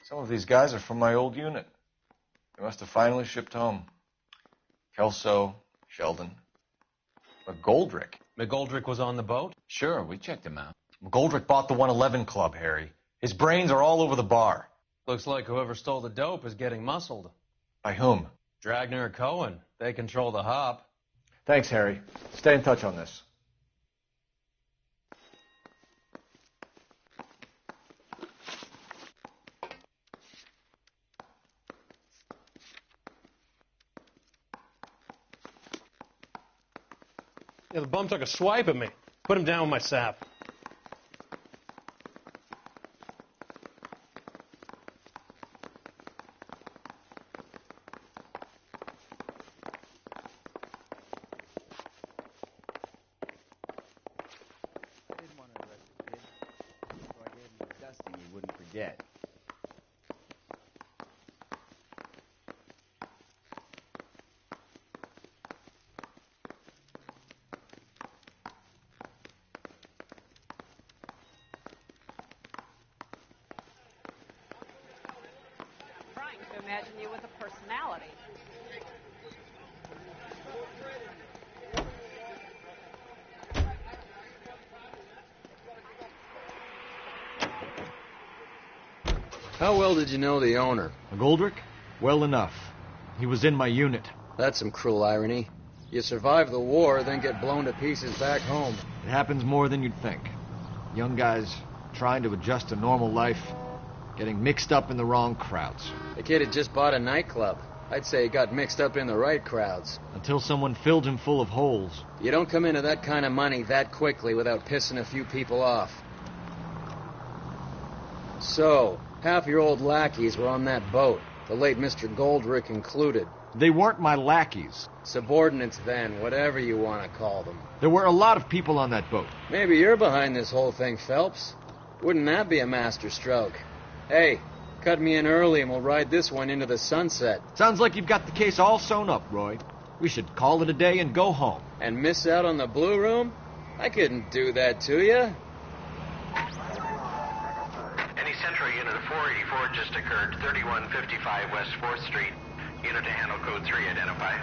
Some of these guys are from my old unit. They must have finally shipped home. Kelso, Sheldon. McGoldrick.
McGoldrick was on the boat?
Sure, we checked him out.
McGoldrick bought the 111 Club, Harry. His brains are all over the bar.
Looks like whoever stole the dope is getting muscled.
By whom?
Dragner or Cohen. They control the hop.
Thanks, Harry. Stay in touch on this.
Yeah, the bum took a swipe at me. Put him down with my sap.
I didn't want to arrest the kid, so I gave him a dusting he wouldn't forget.
To imagine you with a personality.
How well did you know the owner?
McGoldrick? Well enough. He was in my unit.
That's some cruel irony. You survive the war, then get blown to pieces back home.
It happens more than you'd think. Young guys trying to adjust to normal life, getting mixed up in the wrong crowds.
The kid had just bought a nightclub. I'd say he got mixed up in the right crowds.
Until someone filled him full of holes.
You don't come into that kind of money that quickly without pissing a few people off. So, half your old lackeys were on that boat, the late Mr. Goldrick included.
They weren't my lackeys.
Subordinates then, whatever you want to call them.
There were a lot of people on that boat.
Maybe you're behind this whole thing, Phelps. Wouldn't that be a master stroke? Hey, cut me in early and we'll ride this one into the sunset.
Sounds like you've got the case all sewn up, Roy. We should call it a day and go home.
And miss out on the Blue Room? I couldn't do that to you.
Any Central unit of 484 just occurred, 3155 West 4th Street. Unit to handle code 3, identify.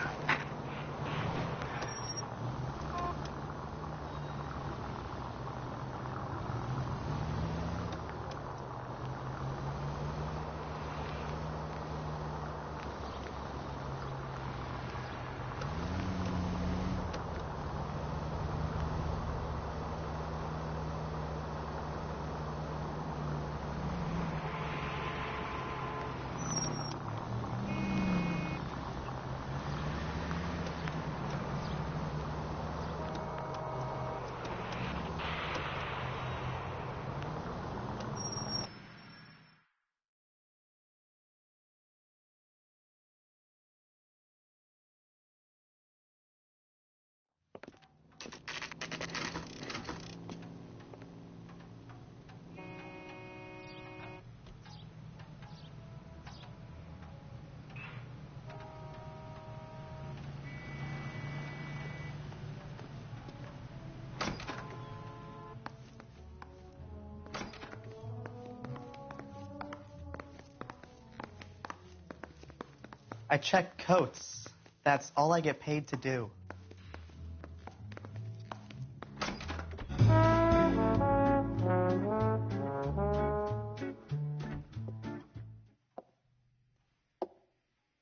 I check coats. That's all I get paid to do.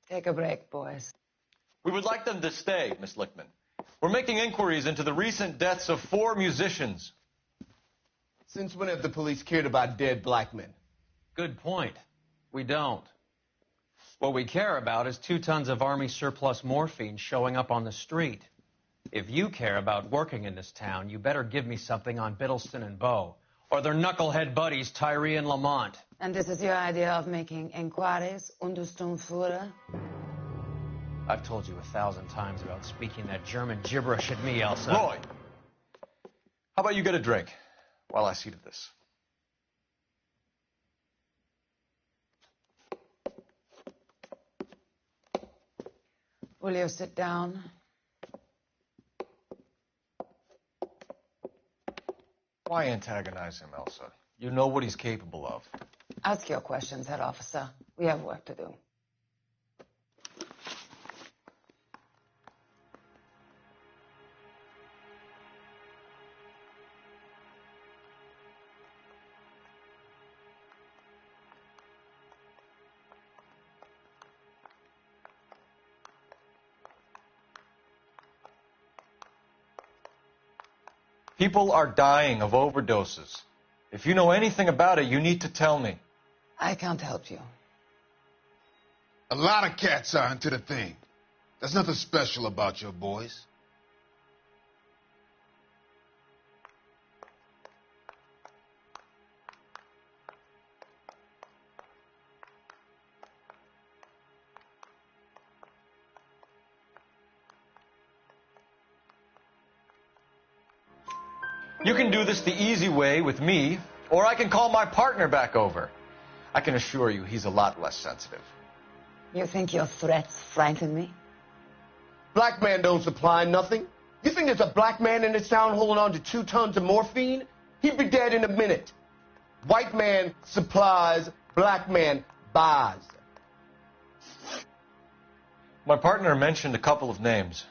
Take a break, boys.
We would like them to stay, Miss Lichtman. We're making inquiries into the recent deaths of 4 musicians.
Since when have the police cared about dead black men?
Good point. We don't. What we care about is 2 tons of Army surplus morphine showing up on the street. If you care about working in this town, you better give me something on Biddleston and Bow, or their knucklehead buddies Tyree and Lamont.
And this is your idea of making inquiries, Untersturmführer?
I've told you 1,000 times about speaking that German gibberish at me, Elsa.
Roy, how about you get a drink while I see to this?
Will you sit down?
Why antagonize him, Elsa? You know what he's capable of.
Ask your questions, head officer. We have work to do.
People are dying of overdoses. If you know anything about it, you need to tell me.
I can't help you.
A lot of cats are into the thing. There's nothing special about your boys.
You can do this the easy way with me, or I can call my partner back over. I can assure you he's a lot less sensitive.
You think your threats frighten me?
Black man don't supply nothing. You think there's a black man in this town holding on to 2 tons of morphine? He'd be dead in a minute. White man supplies, black man buys.
My partner mentioned a couple of names.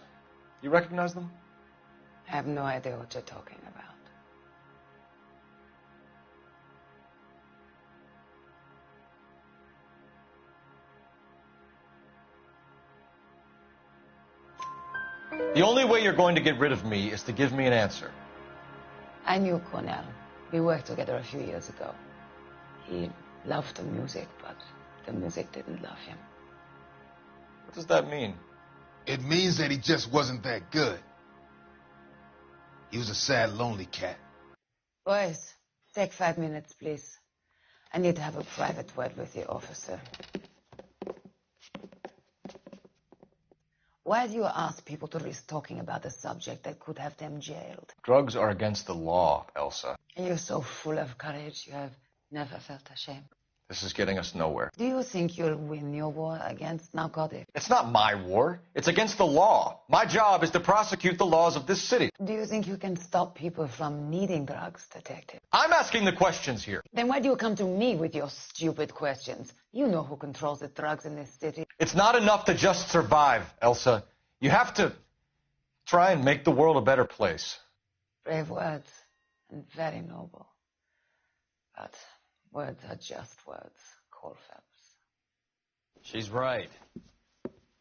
You recognize them?
I have no idea what you're talking about.
The only way you're going to get rid of me is to give me an answer.
I knew Cornell. We worked together a few years ago. He loved the music, but the music didn't love him.
What does that mean?
It means that he just wasn't that good. He was a sad, lonely cat.
Boys, take 5 minutes, please. I need to have a private word with you, officer. Why do you ask people to risk talking about a subject that could have them jailed?
Drugs are against the law, Elsa.
You're so full of courage, you have never felt ashamed.
This is getting us nowhere.
Do you think you'll win your war against narcotics?
It's not my war. It's against the law. My job is to prosecute the laws of this city.
Do you think you can stop people from needing drugs, detective?
I'm asking the questions here.
Then why do you come to me with your stupid questions? You know who controls the drugs in this city.
It's not enough to just survive, Elsa. You have to try and make the world a better place.
Brave words and very noble. But words are just words, Cole Phelps.
She's right.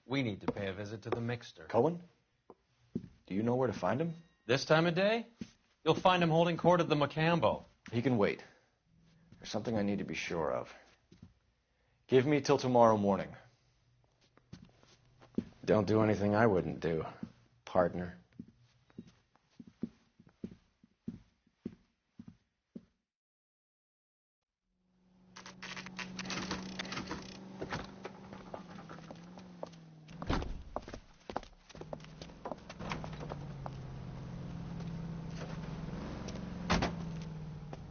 We need to pay a visit to the mixer.
Cohen? Do you know where to find him?
This time of day? You'll find him holding court at the Macambo.
He can wait. There's something I need to be sure of. Give me till tomorrow morning.
Don't do anything I wouldn't do, partner.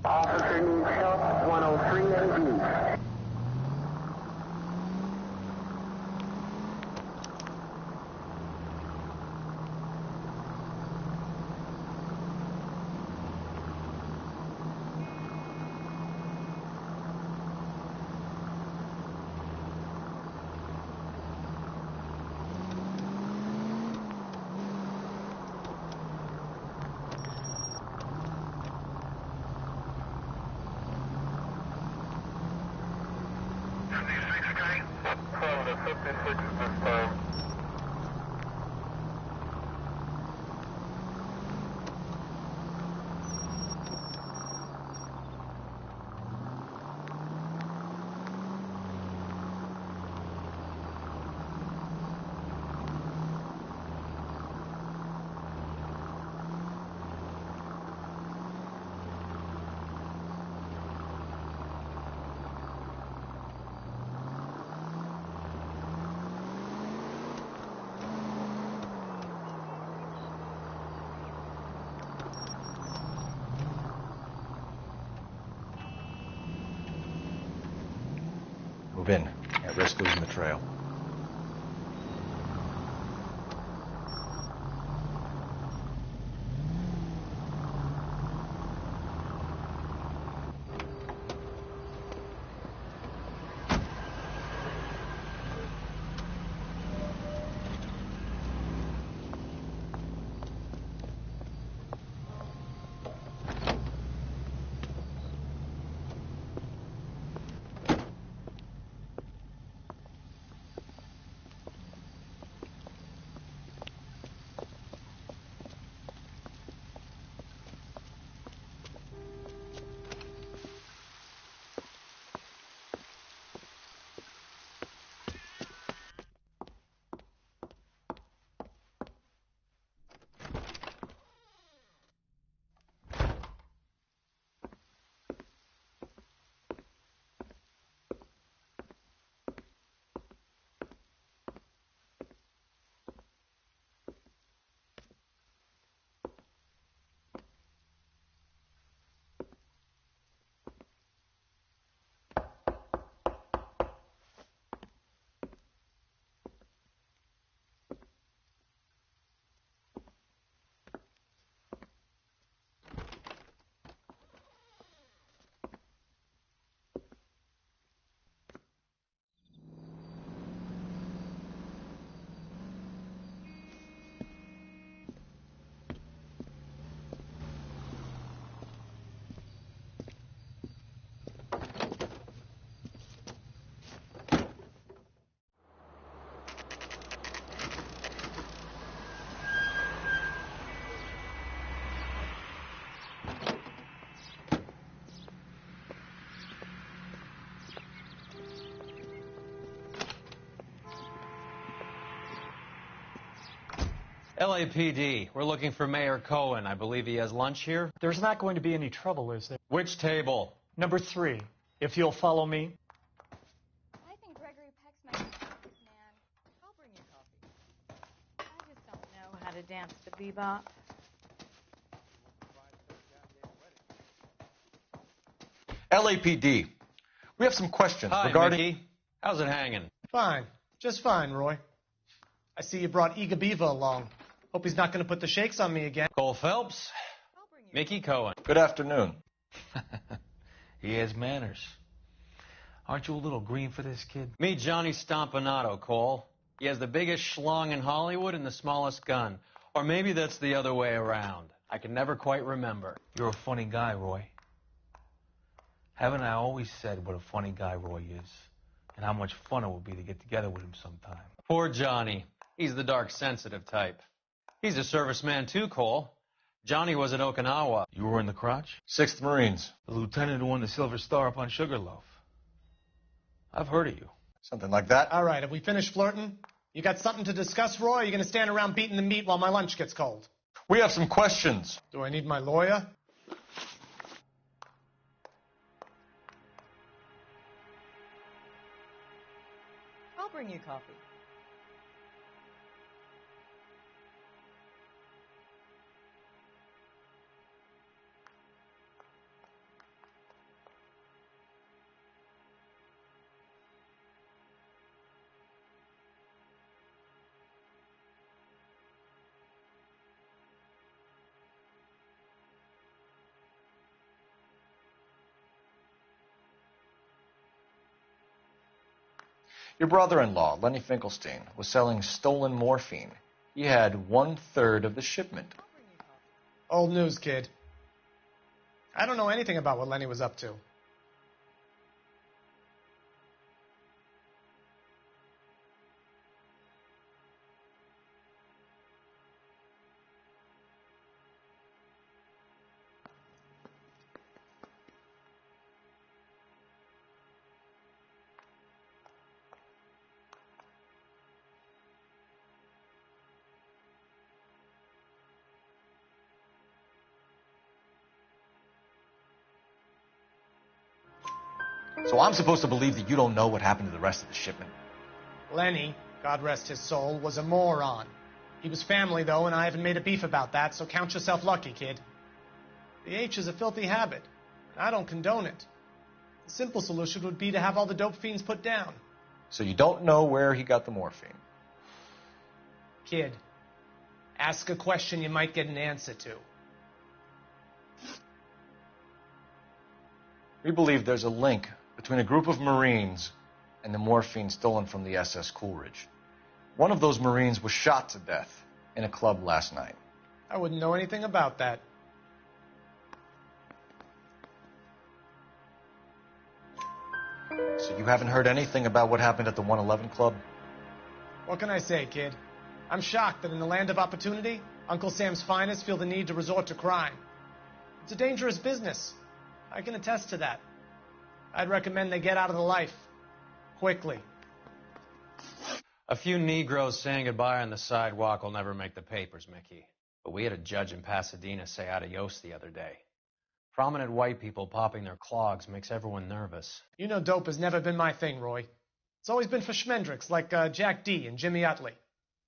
Officer needs help, 103 AD.
Move in. At risk losing the trail.
LAPD, we're looking for Mayor Cohen. I believe he has lunch here.
There's not going to be any trouble, is there?
Which table?
Number 3. If you'll follow me.
I think Gregory Peck's my man. I'll bring you coffee.
I just don't know how to dance to bebop.
LAPD. We have some questions regarding...
Mickey. How's it hanging?
Fine. Just fine, Roy. I see you brought Eager Beaver along. Hope he's not going to put the shakes on me again.
Cole Phelps. Mickey Cohen.
Good afternoon.
He has manners. Aren't you a little green for this kid?
Meet Johnny Stompanato, Cole. He has the biggest schlong in Hollywood and the smallest gun. Or maybe that's the other way around. I can never quite remember.
You're a funny guy, Roy. Haven't I always said what a funny guy Roy is? And how much fun it would be to get together with him sometime.
Poor Johnny. He's the dark, sensitive type. He's a serviceman too, Cole. Johnny was at Okinawa.
You were in the crotch?
6th Marines.
The lieutenant who won the Silver Star up on Sugarloaf. I've heard of you.
Something like that.
All right, have we finished flirting? You got something to discuss, Roy, or are you going to stand around beating the meat while my lunch gets cold?
We have some questions.
Do I need my lawyer?
I'll bring you coffee.
Your brother-in-law, Lenny Finkelstein, was selling stolen morphine. He had 1/3 of the shipment.
Old news, kid. I don't know anything about what Lenny was up to.
So I'm supposed to believe that you don't know what happened to the rest of the shipment?
Lenny, God rest his soul, was a moron. He was family, though, and I haven't made a beef about that, so count yourself lucky, kid. The H is a filthy habit, and I don't condone it. The simple solution would be to have all the dope fiends put down.
So you don't know where he got the morphine?
Kid, ask a question you might get an answer to.
We believe there's a link between a group of Marines and the morphine stolen from the SS Coolidge. One of those Marines was shot to death in a club last night.
I wouldn't know anything about that.
So you haven't heard anything about what happened at the 111 Club?
What can I say, kid? I'm shocked that in the land of opportunity, Uncle Sam's finest feel the need to resort to crime. It's a dangerous business. I can attest to that. I'd recommend they get out of the life. Quickly.
A few Negroes saying goodbye on the sidewalk will never make the papers, Mickey. But we had a judge in Pasadena say adios the other day. Prominent white people popping their clogs makes everyone nervous.
You know dope has never been my thing, Roy. It's always been for schmendricks like Jack D. and Jimmy Utley.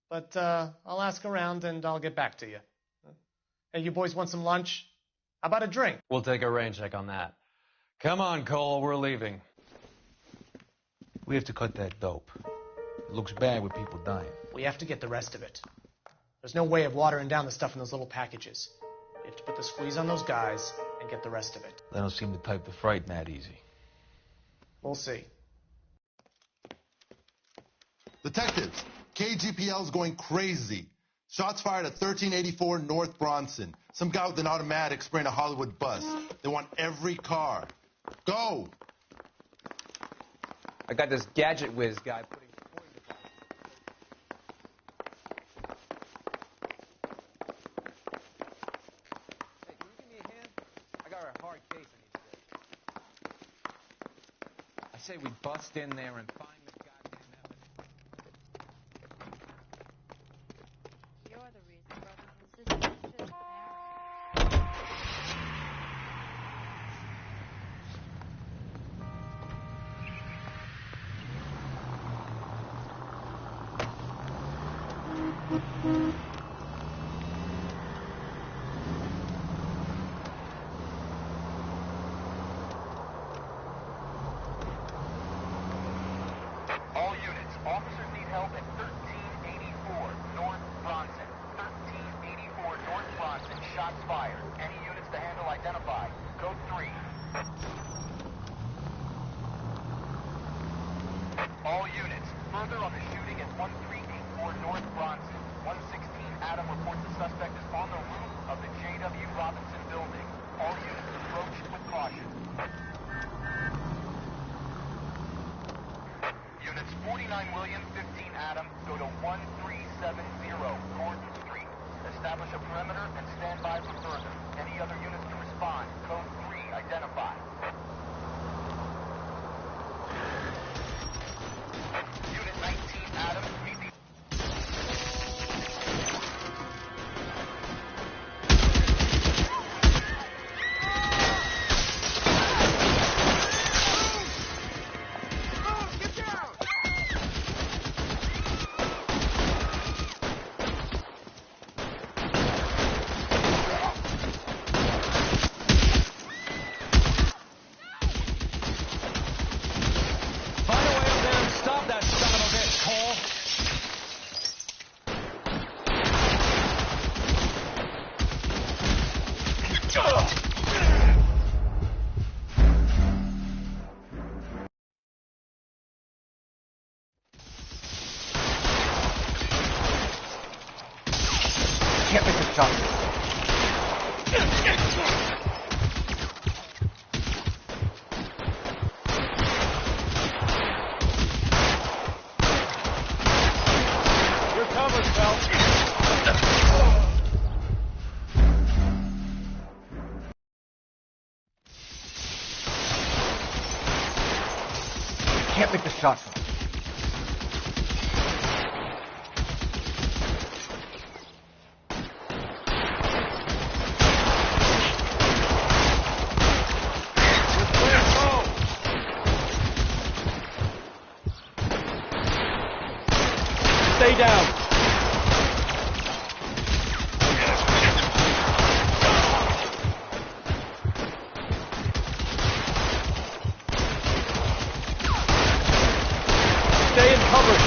But I'll ask around and I'll get back to you. Hey, you boys want some lunch? How about a drink?
We'll take a rain check on that. Come on, Cole, we're leaving.
We have to cut that dope. It looks bad with people dying.
We have to get the rest of it. There's no way of watering down the stuff in those little packages. We have to put the squeeze on those guys and get the rest of it.
They don't seem the type to frighten that easy.
We'll see.
Detectives, KGPL's going crazy. Shots fired at 1384 North Bronson. Some guy with an automatic spraying a Hollywood bus. They want every car. Go!
I got this gadget whiz guy putting coin deposits. Hey, can you give me a hand? I got a hard case I need to do.
I say we bust in there and find the goddamn evidence.
You're the reason brothers and sisters shouldn't marry.
Any units to handle identify. Code 3. All units, further on the shooting at 1384 North Bronson. 116 Adam reports the suspect is on the roof of the J.W. Robinson building. All units approach with caution. Units 49 William, 15 Adam, go to 1370 Gordon Street. Establish a perimeter and stand by for further. Any other units to respond. Code 3, identify. Unit 19 Adam, meet the...
Can't make a shot.
You're covered, Phelps.
Can't make the shot.
Stay down. Stay in cover.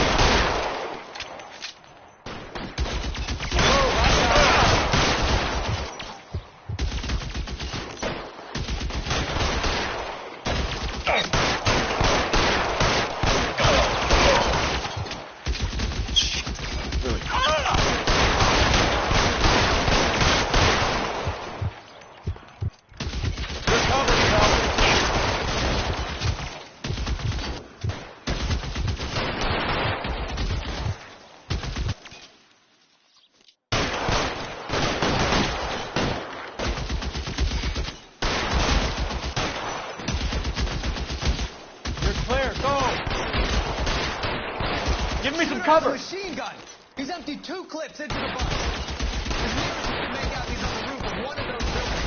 Give me some cover. Machine gun. He's emptied 2 clips into the bus. As near as we can make out, he's on the roof of one of those buildings.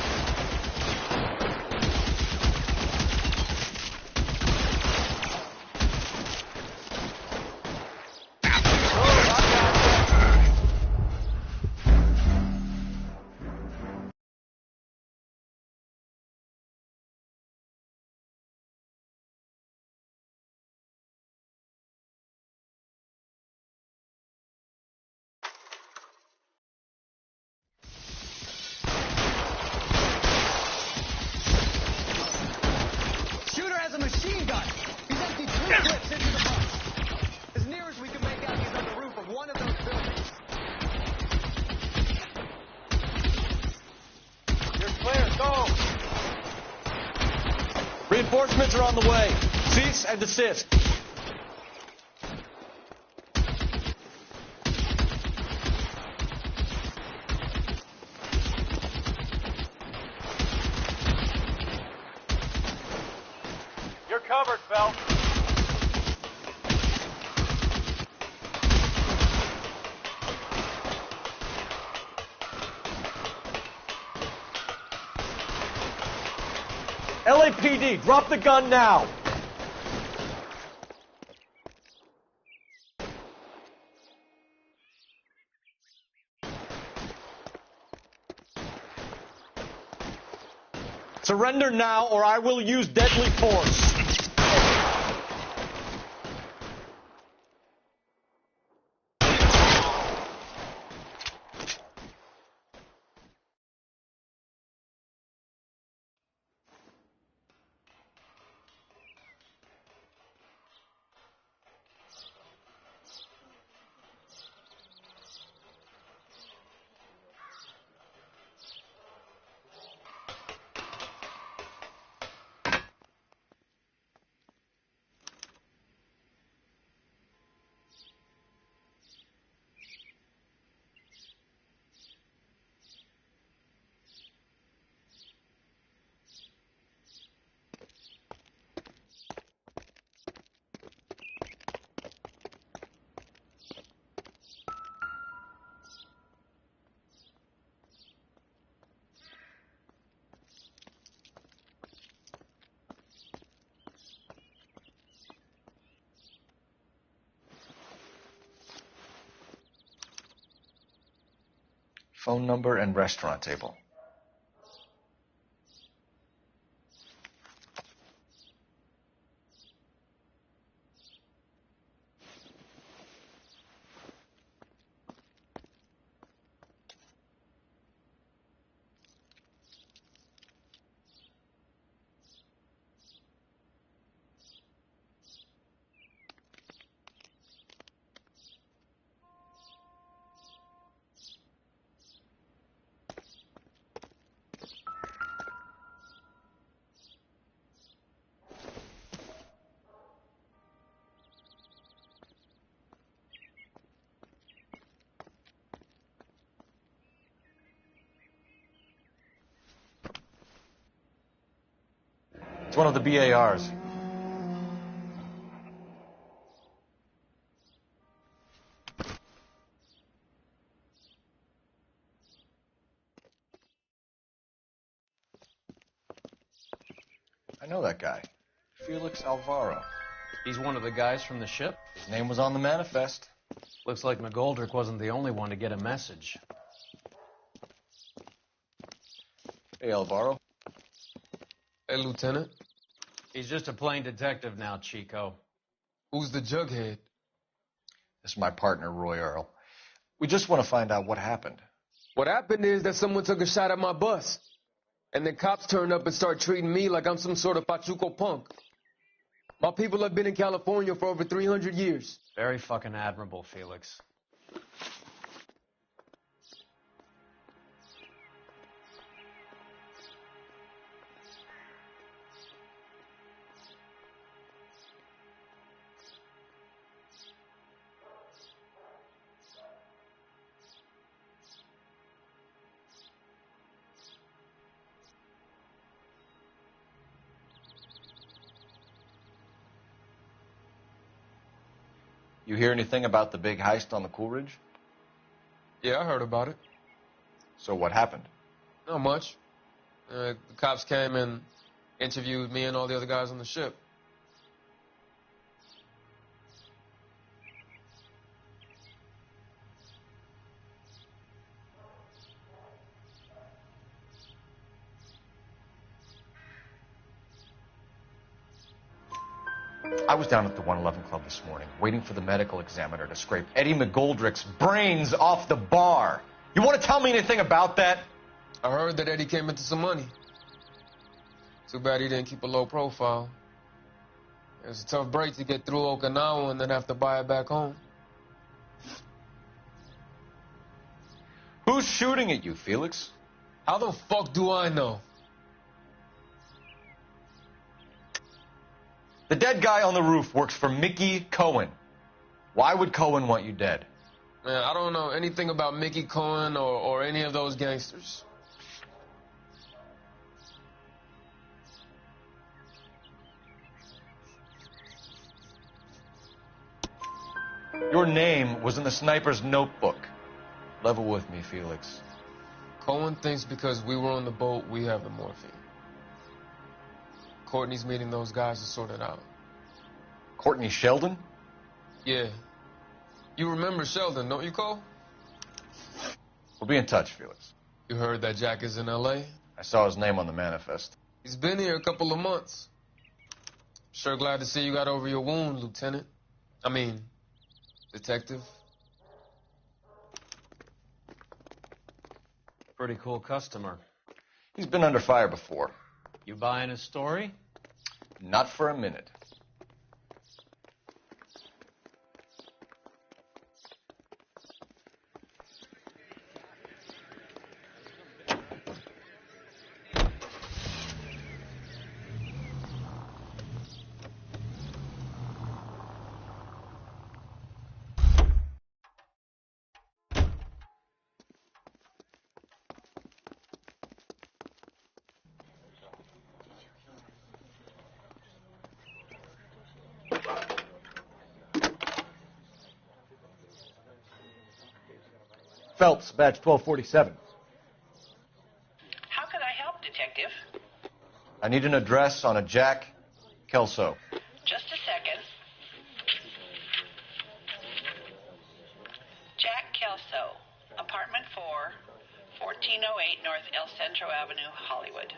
Machine gun! He's emptied 2 clips into the bus. As near as we can make out, he's on the roof of one of those buildings.
You're clear. Go. Reinforcements are on the way. Cease and desist. You're covered, Phelps. LAPD, drop the gun now. Surrender now or I will use deadly force.
Phone number and restaurant table. It's one of the BARs. I know that guy. Felix Alvaro.
He's one of the guys from the ship?
His name was on the manifest.
Looks like McGoldrick wasn't the only one to get a message.
Hey, Alvaro.
Hey, Lieutenant.
He's just a plain detective now, Chico.
Who's the jughead?
This is my partner, Roy Earl. We just want to find out what happened.
What happened is that someone took a shot at my bus. And then cops turned up and started treating me like I'm some sort of Pachuco punk. My people have been in California for over 300 years.
Very fucking admirable, Felix.
You hear anything about the big heist on the Coolidge?
Yeah, I heard about it.
So what happened?
Not much. The cops came and interviewed me and all the other guys on the ship.
I was down at the 111 Club this morning, waiting for the medical examiner to scrape Eddie McGoldrick's brains off the bar. You want to tell me anything about that?
I heard that Eddie came into some money. Too bad he didn't keep a low profile. It was a tough break to get through Okinawa and then have to buy it back home.
Who's shooting at you, Felix?
How the fuck do I know?
The dead guy on the roof works for Mickey Cohen. Why would Cohen want you dead?
Man, I don't know anything about Mickey Cohen or any of those gangsters.
Your name was in the sniper's notebook. Level with me, Felix.
Cohen thinks because we were on the boat, we have the morphine. Courtney's meeting those guys to sort it out.
Courtney Sheldon?
Yeah. You remember Sheldon, don't you, Cole?
We'll be in touch, Felix.
You heard that Jack is in L.A.?
I saw his name on the manifest.
He's been here a couple of months. Sure glad to see you got over your wound, Lieutenant. I mean, Detective.
Pretty cool customer.
He's been under fire before.
You buying his story?
Not for a minute. Phelps, badge 1247.
How can I help, Detective?
I need an address on a Jack Kelso.
Just a second. Jack Kelso, apartment 4, North El Centro Avenue, Hollywood.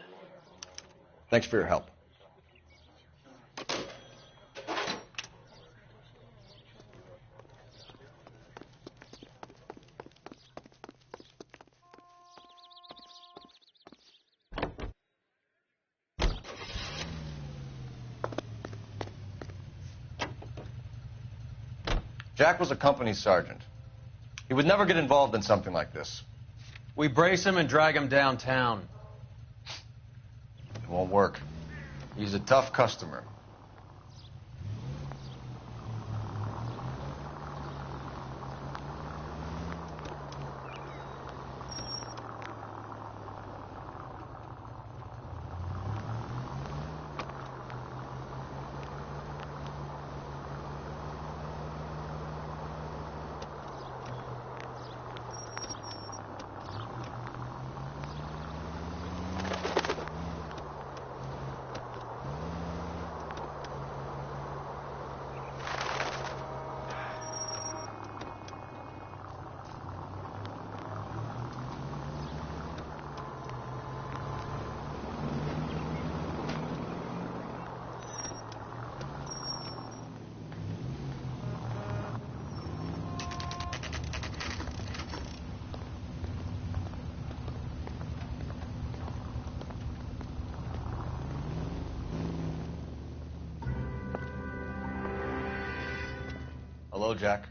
Thanks for your help. Jack was a company sergeant. He would never get involved in something like this.
We brace him and drag him downtown.
It won't work. He's a tough customer. Hello, Jack.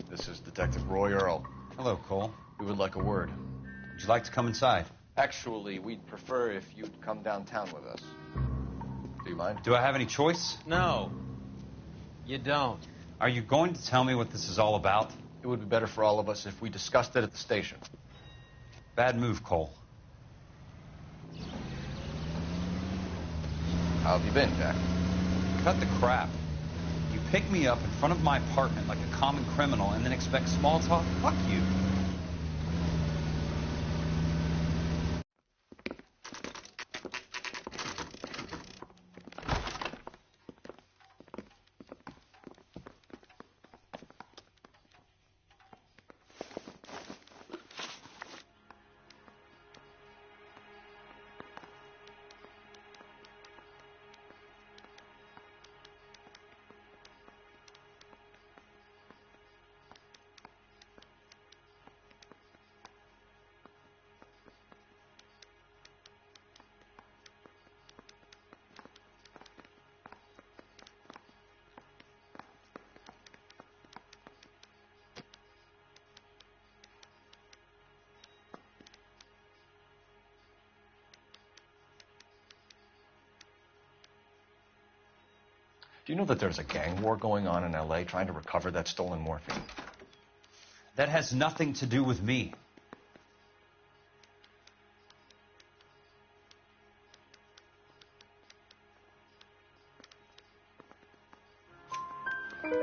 This is Detective Roy Earl.
Hello, Cole.
We would like a word.
Would you like to come inside?
Actually, we'd prefer if you'd come downtown with us. Do you mind?
Do I have any choice?
No, you don't.
Are you going to tell me what this is all about?
It would be better for all of us if we discussed it at the station.
Bad move, Cole.
How have you been, Jack?
Cut the crap. You pick me up in front of my apartment like a common criminal and then expect small talk? Fuck you.
Do you know that there's a gang war going on in LA trying to recover that stolen morphine?
That has nothing to do with me.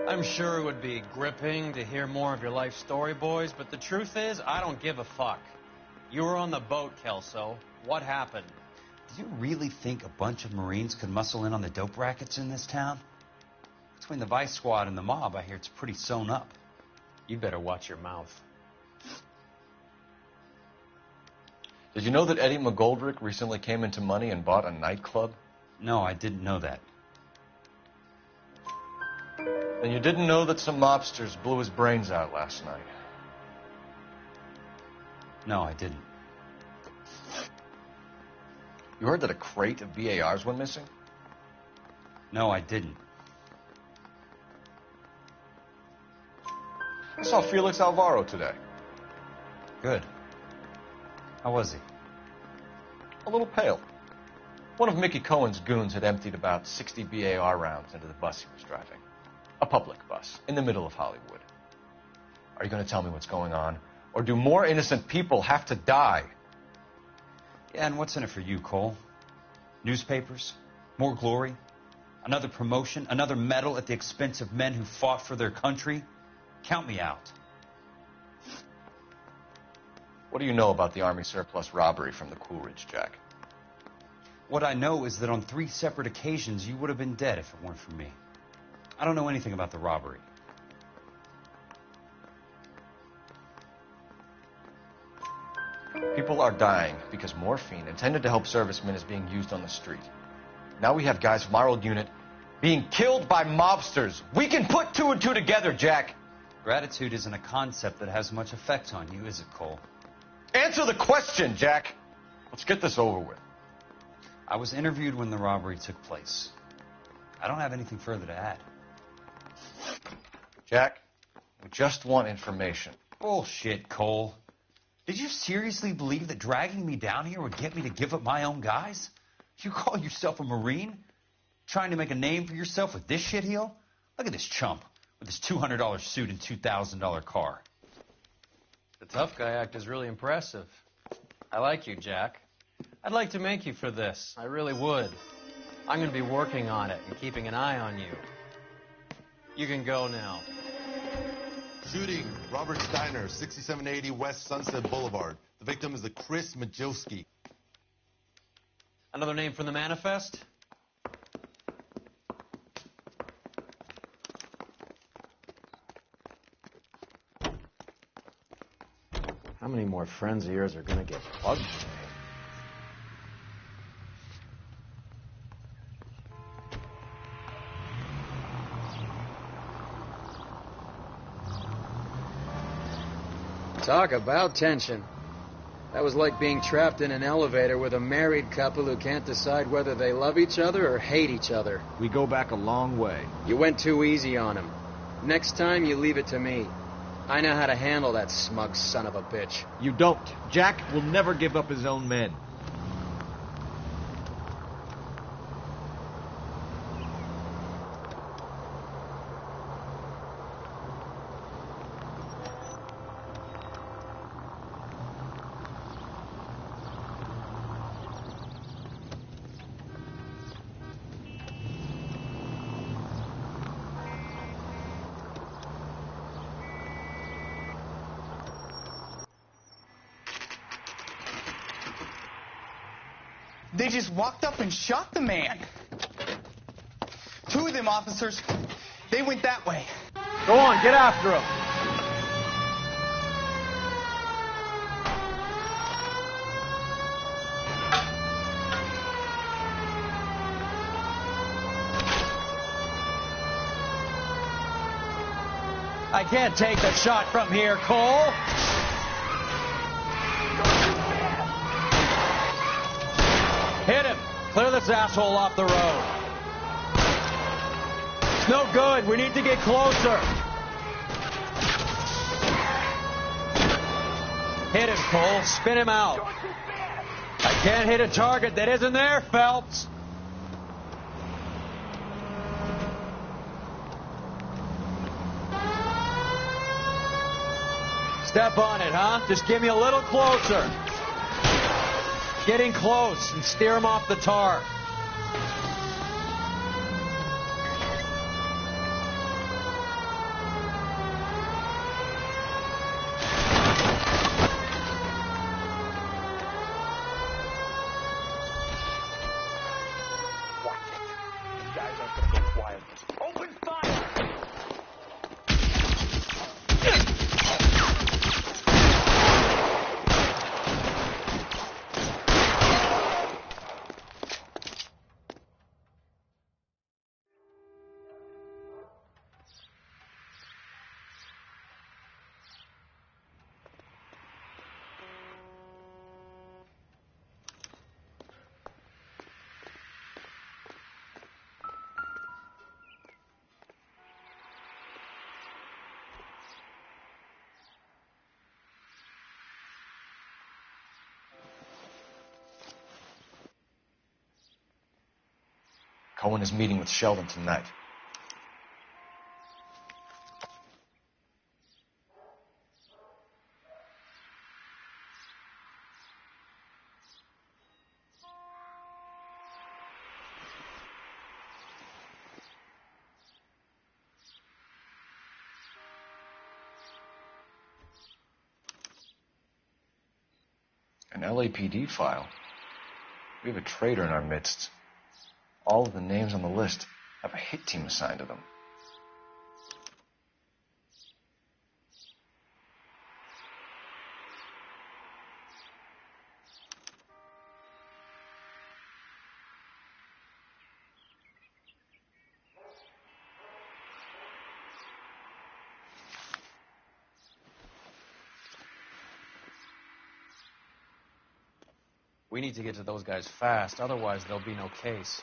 I'm sure it would be gripping to hear more of your life story, boys, but the truth is, I don't give a fuck. You were on the boat, Kelso. What happened?
Do you really think a bunch of Marines could muscle in on the dope rackets in this town? Between the Vice Squad and the mob, I hear it's pretty sewn up.
You better watch your mouth.
Did you know that Eddie McGoldrick recently came into money and bought a nightclub?
No, I didn't know that.
Then you didn't know that some mobsters blew his brains out last night?
No, I didn't.
You heard that a crate of BARs went missing?
No, I didn't.
I saw Felix Alvaro today.
Good. How was he?
A little pale. One of Mickey Cohen's goons had emptied about 60 BAR rounds into the bus he was driving. A public bus, in the middle of Hollywood. Are you going to tell me what's going on? Or do more innocent people have to die?
Yeah, and what's in it for you, Cole? Newspapers? More glory? Another promotion? Another medal at the expense of men who fought for their country? Count me out.
What do you know about the Army surplus robbery from the Coolidge, Jack?
What I know is that on 3 separate occasions you would have been dead if it weren't for me. I don't know anything about the robbery.
People are dying because morphine intended to help servicemen is being used on the street. Now we have guys from our old unit being killed by mobsters. We can put two and two together, Jack.
Gratitude isn't a concept that has much effect on you, is it, Cole?
Answer the question, Jack. Let's get this over with.
I was interviewed when the robbery took place. I don't have anything further to add.
Jack, we just want information.
Bullshit, Cole. Did you seriously believe that dragging me down here would get me to give up my own guys? You call yourself a Marine? Trying to make a name for yourself with this shitheel? Look at this chump with his $200 suit and $2,000 car.
The tough guy act is really impressive. I like you, Jack. I'd like to make you for this. I really would. I'm going to be working on it and keeping an eye on you. You can go now.
Shooting, Robert Steiner, 6780 West Sunset Boulevard. The victim is a Chris Majowski.
Another name from the manifest?
How many more friends of yours are going to get plugged today?
Talk about tension. That was like being trapped in an elevator with a married couple who can't decide whether they love each other or hate each other.
We go back a long way.
You went too easy on him. Next time, you leave it to me. I know how to handle that smug son of a bitch.
You don't. Jack will never give up his own men.
They just walked up and shot the man. Two of them officers, they went that way.
Go on, get after him.
I can't take the shot from here, Cole. Hit him. Clear this asshole off the road. It's no good. We need to get closer. Hit him, Cole. Spin him out. I can't hit a target that isn't there, Phelps. Step on it, huh? Just get me a little closer. Getting close and steer him off the tar.
Watch it. These guys aren't going to go quiet. Open fire!
Cohen is meeting with Sheldon tonight. An LAPD file. We have a traitor in our midst. All of the names on the list have a hit team assigned to them.
We need to get to those guys fast, otherwise there'll be no case.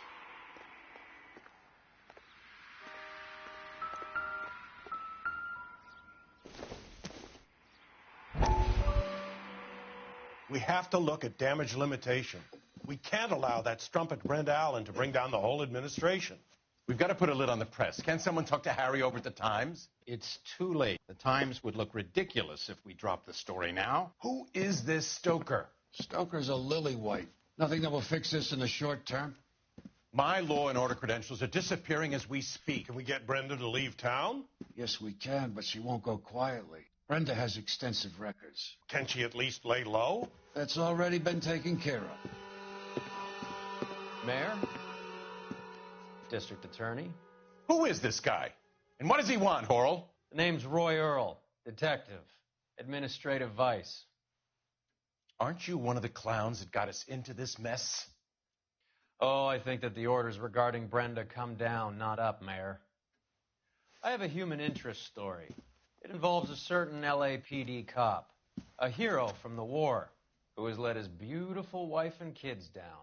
We have to look at damage limitation. We can't allow that strumpet Brenda Allen to bring down the whole administration.
We've got to put a lid on the press. Can someone talk to Harry over at the Times?
It's too late. The Times would look ridiculous if we dropped the story now.
Who is this Stoker?
Stoker's a lily-white. Nothing that will fix this in the short term.
My law and order credentials are disappearing as we speak.
Can we get Brenda to leave town?
Yes, we can, but she won't go quietly. Brenda has extensive records.
Can she at least lay low?
That's already been taken care of.
Mayor? District Attorney?
Who is this guy? And what does he want, Horrell?
The name's Roy Earl, detective, administrative vice.
Aren't you one of the clowns that got us into this mess?
Oh, I think that the orders regarding Brenda come down, not up, Mayor. I have a human interest story. It involves a certain LAPD cop, a hero from the war, who has let his beautiful wife and kids down,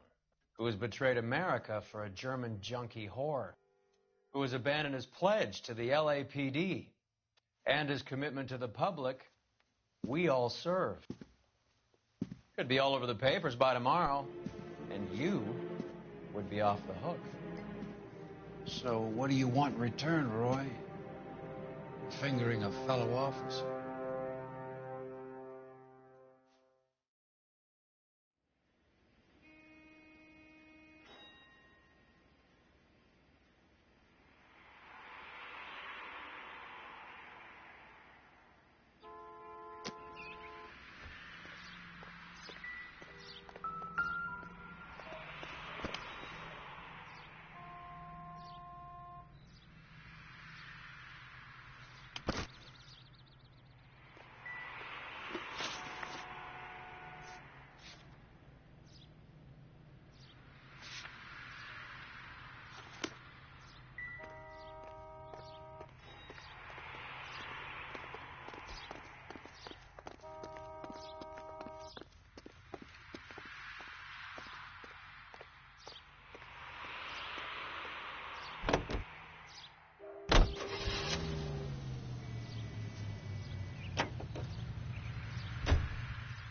who has betrayed America for a German junkie whore, who has abandoned his pledge to the LAPD and his commitment to the public. We all serve. Could be all over the papers by tomorrow, and you would be off the hook.
So what do you want in return, Roy? Fingering a fellow officer?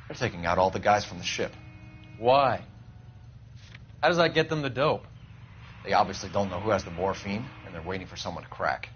They're taking out all the guys from the ship.
Why? How does that get them the dope?
They obviously don't know who has the morphine, and they're waiting for someone to crack.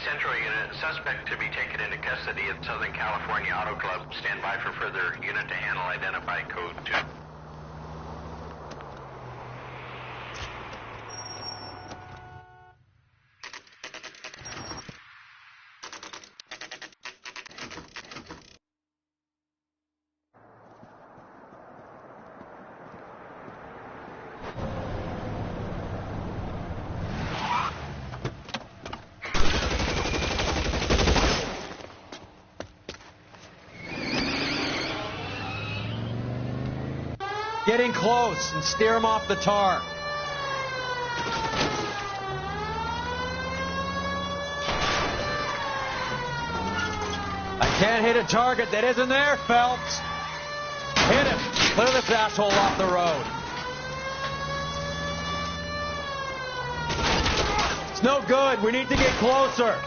Central unit, suspect to be taken into custody at Southern California Auto Club. Stand by for further unit to handle identify code 2.
Get in close and steer him off the tar. I can't hit a target that isn't there, Phelps. Hit him. Clear this asshole off the road. It's no good. We need to get closer.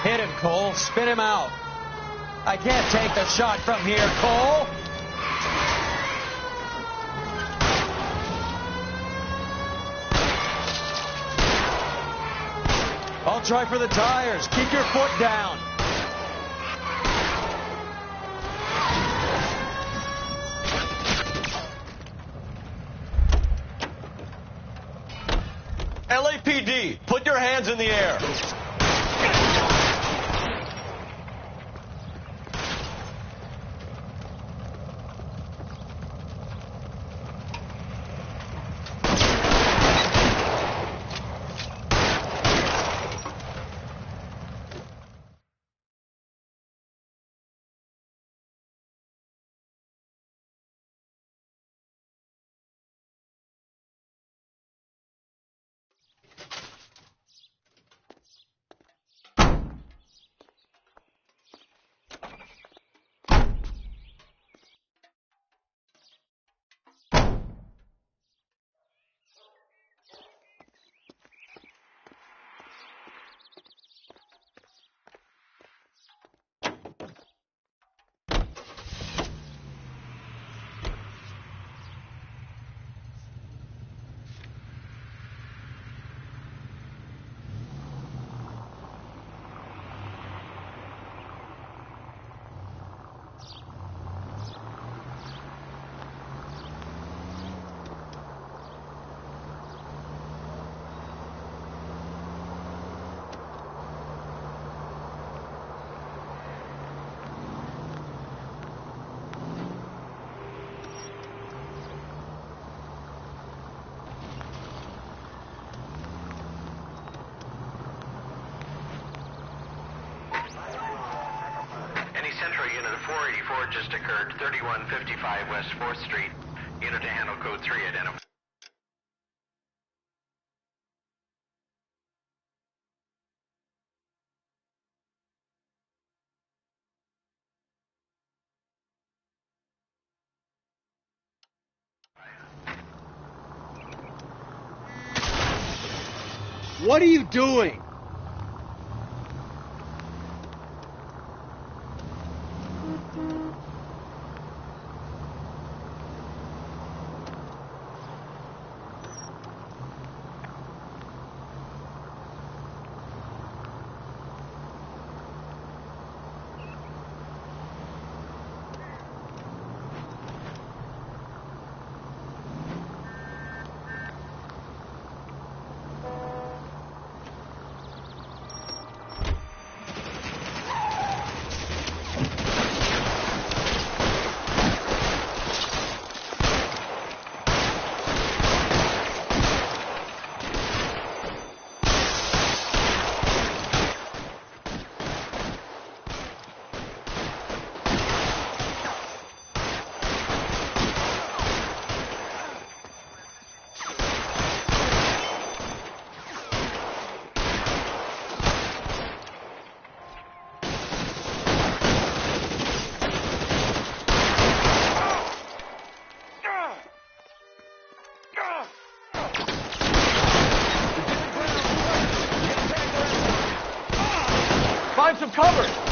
Hit him, Cole. Spin him out. I can't take the shot from here, Cole. Don't try for the tires. Keep your foot down.
LAPD, put your hands in the air.
Central unit of 484 just occurred, 3155 West 4th Street. Unit to handle code 3 identified.
What are you doing?
Find some cover!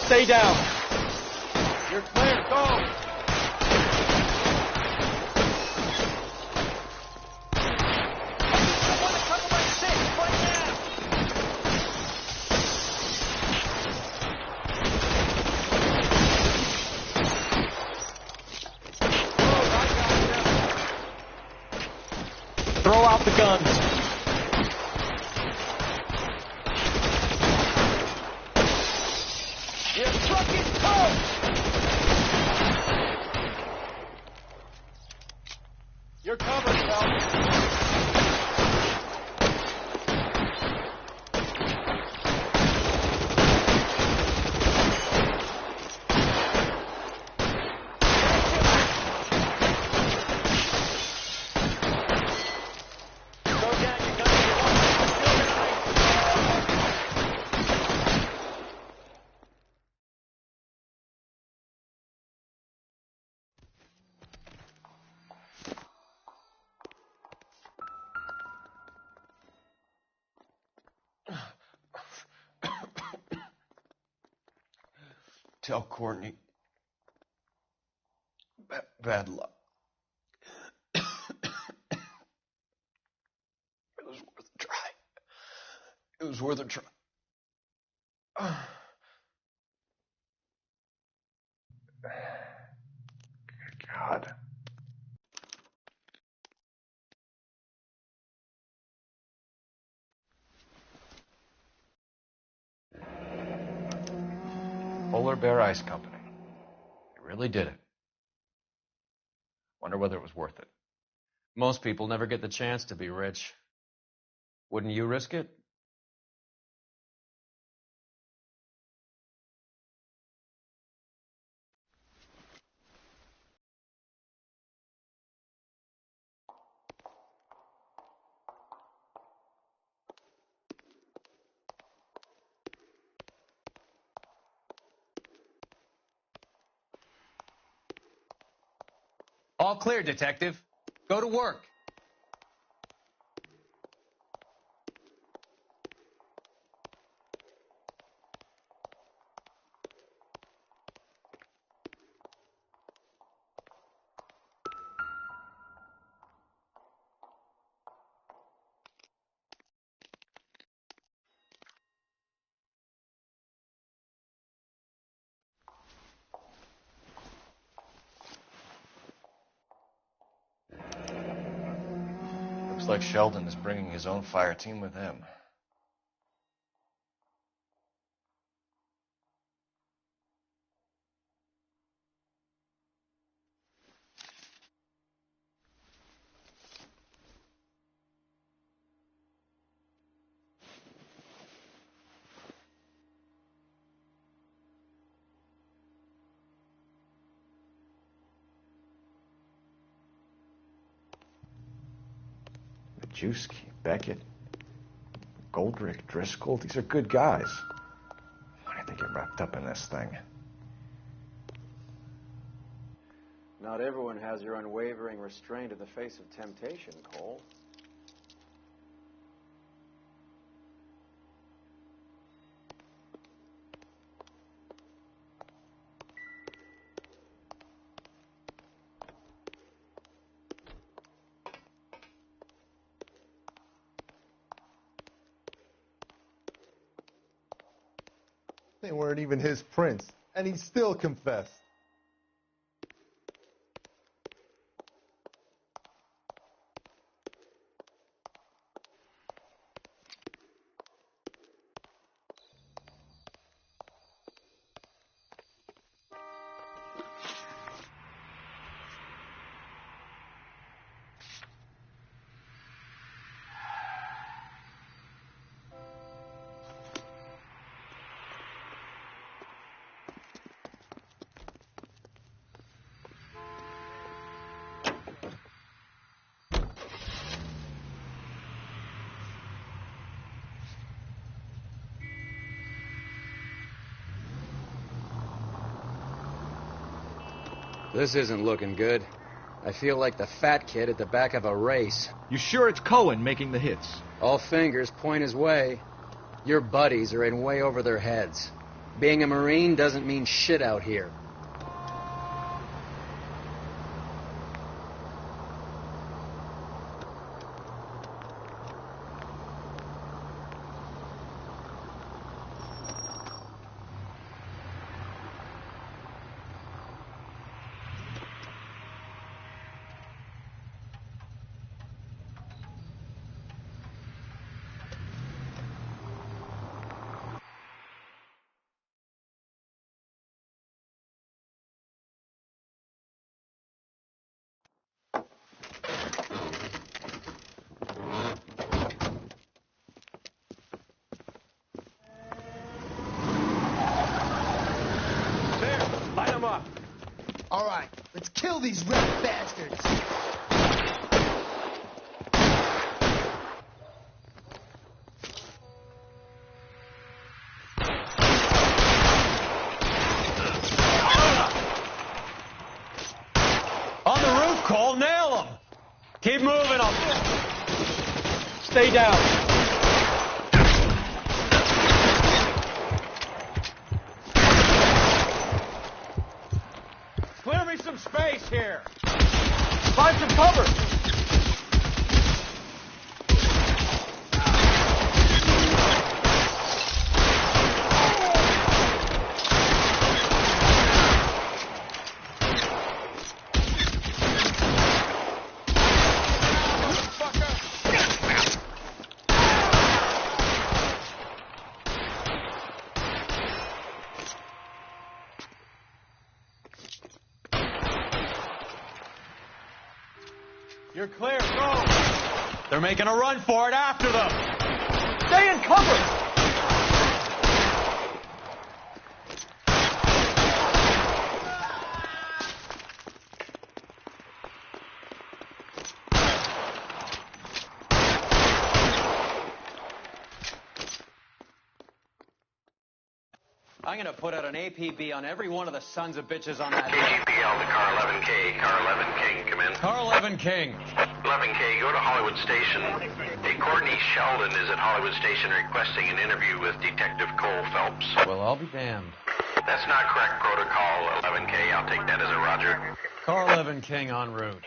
Stay down. You're clear. Go.
10-4,
guns.
Your truck is toast!
You're covered, Phelps.
Tell Courtney. Bad luck. It was worth a try. It was worth a try. God. Polar Bear Ice Company. You really did it. Wonder whether it was worth it.
Most people never get the chance to be rich. Wouldn't you risk it?
All clear, Detective. Go to work.
Looks like Sheldon is bringing his own fire team with him.
Majewski, Beckett, Goldrick, Driscoll, these are good guys. Why did they get wrapped up in this thing? Not everyone has your unwavering restraint in the face of temptation, Cole.
They weren't even his prints, and he still confessed.
This isn't looking good. I feel like the fat kid at the back of a race.
You sure it's Cohen making the hits?
All fingers point his way. Your buddies are in way over their heads. Being a Marine doesn't mean shit out here.
Kill these rat bastards!
On the roof, Cole. Nail him. Keep moving. Stay down. Clear me some space here. Find some cover. You're clear. Go. They're making a run for it. After them. Stay in cover. I'm going to put out an APB on every one of the sons of bitches on that.
KGPL to car 11K. Car 11 King, come in.
Car 11 King.
11K, go to Hollywood Station. Hey, Courtney Sheldon is at Hollywood Station requesting an interview with Detective Cole Phelps.
Well, I'll be damned.
That's not correct protocol, 11K. I'll take that as a roger.
Car 11 King en route.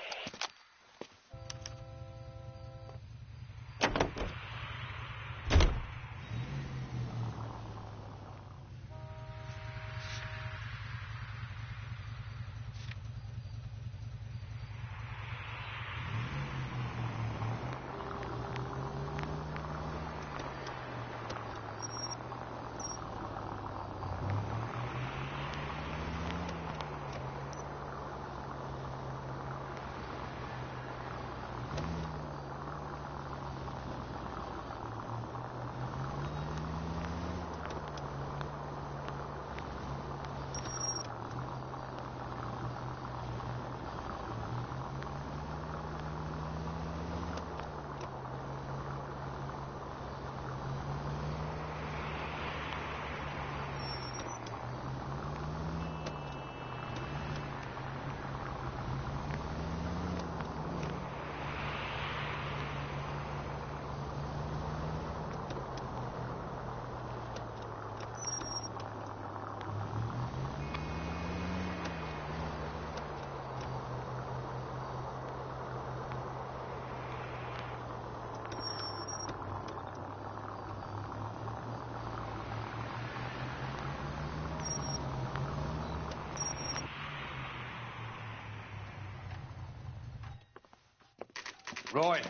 Roy,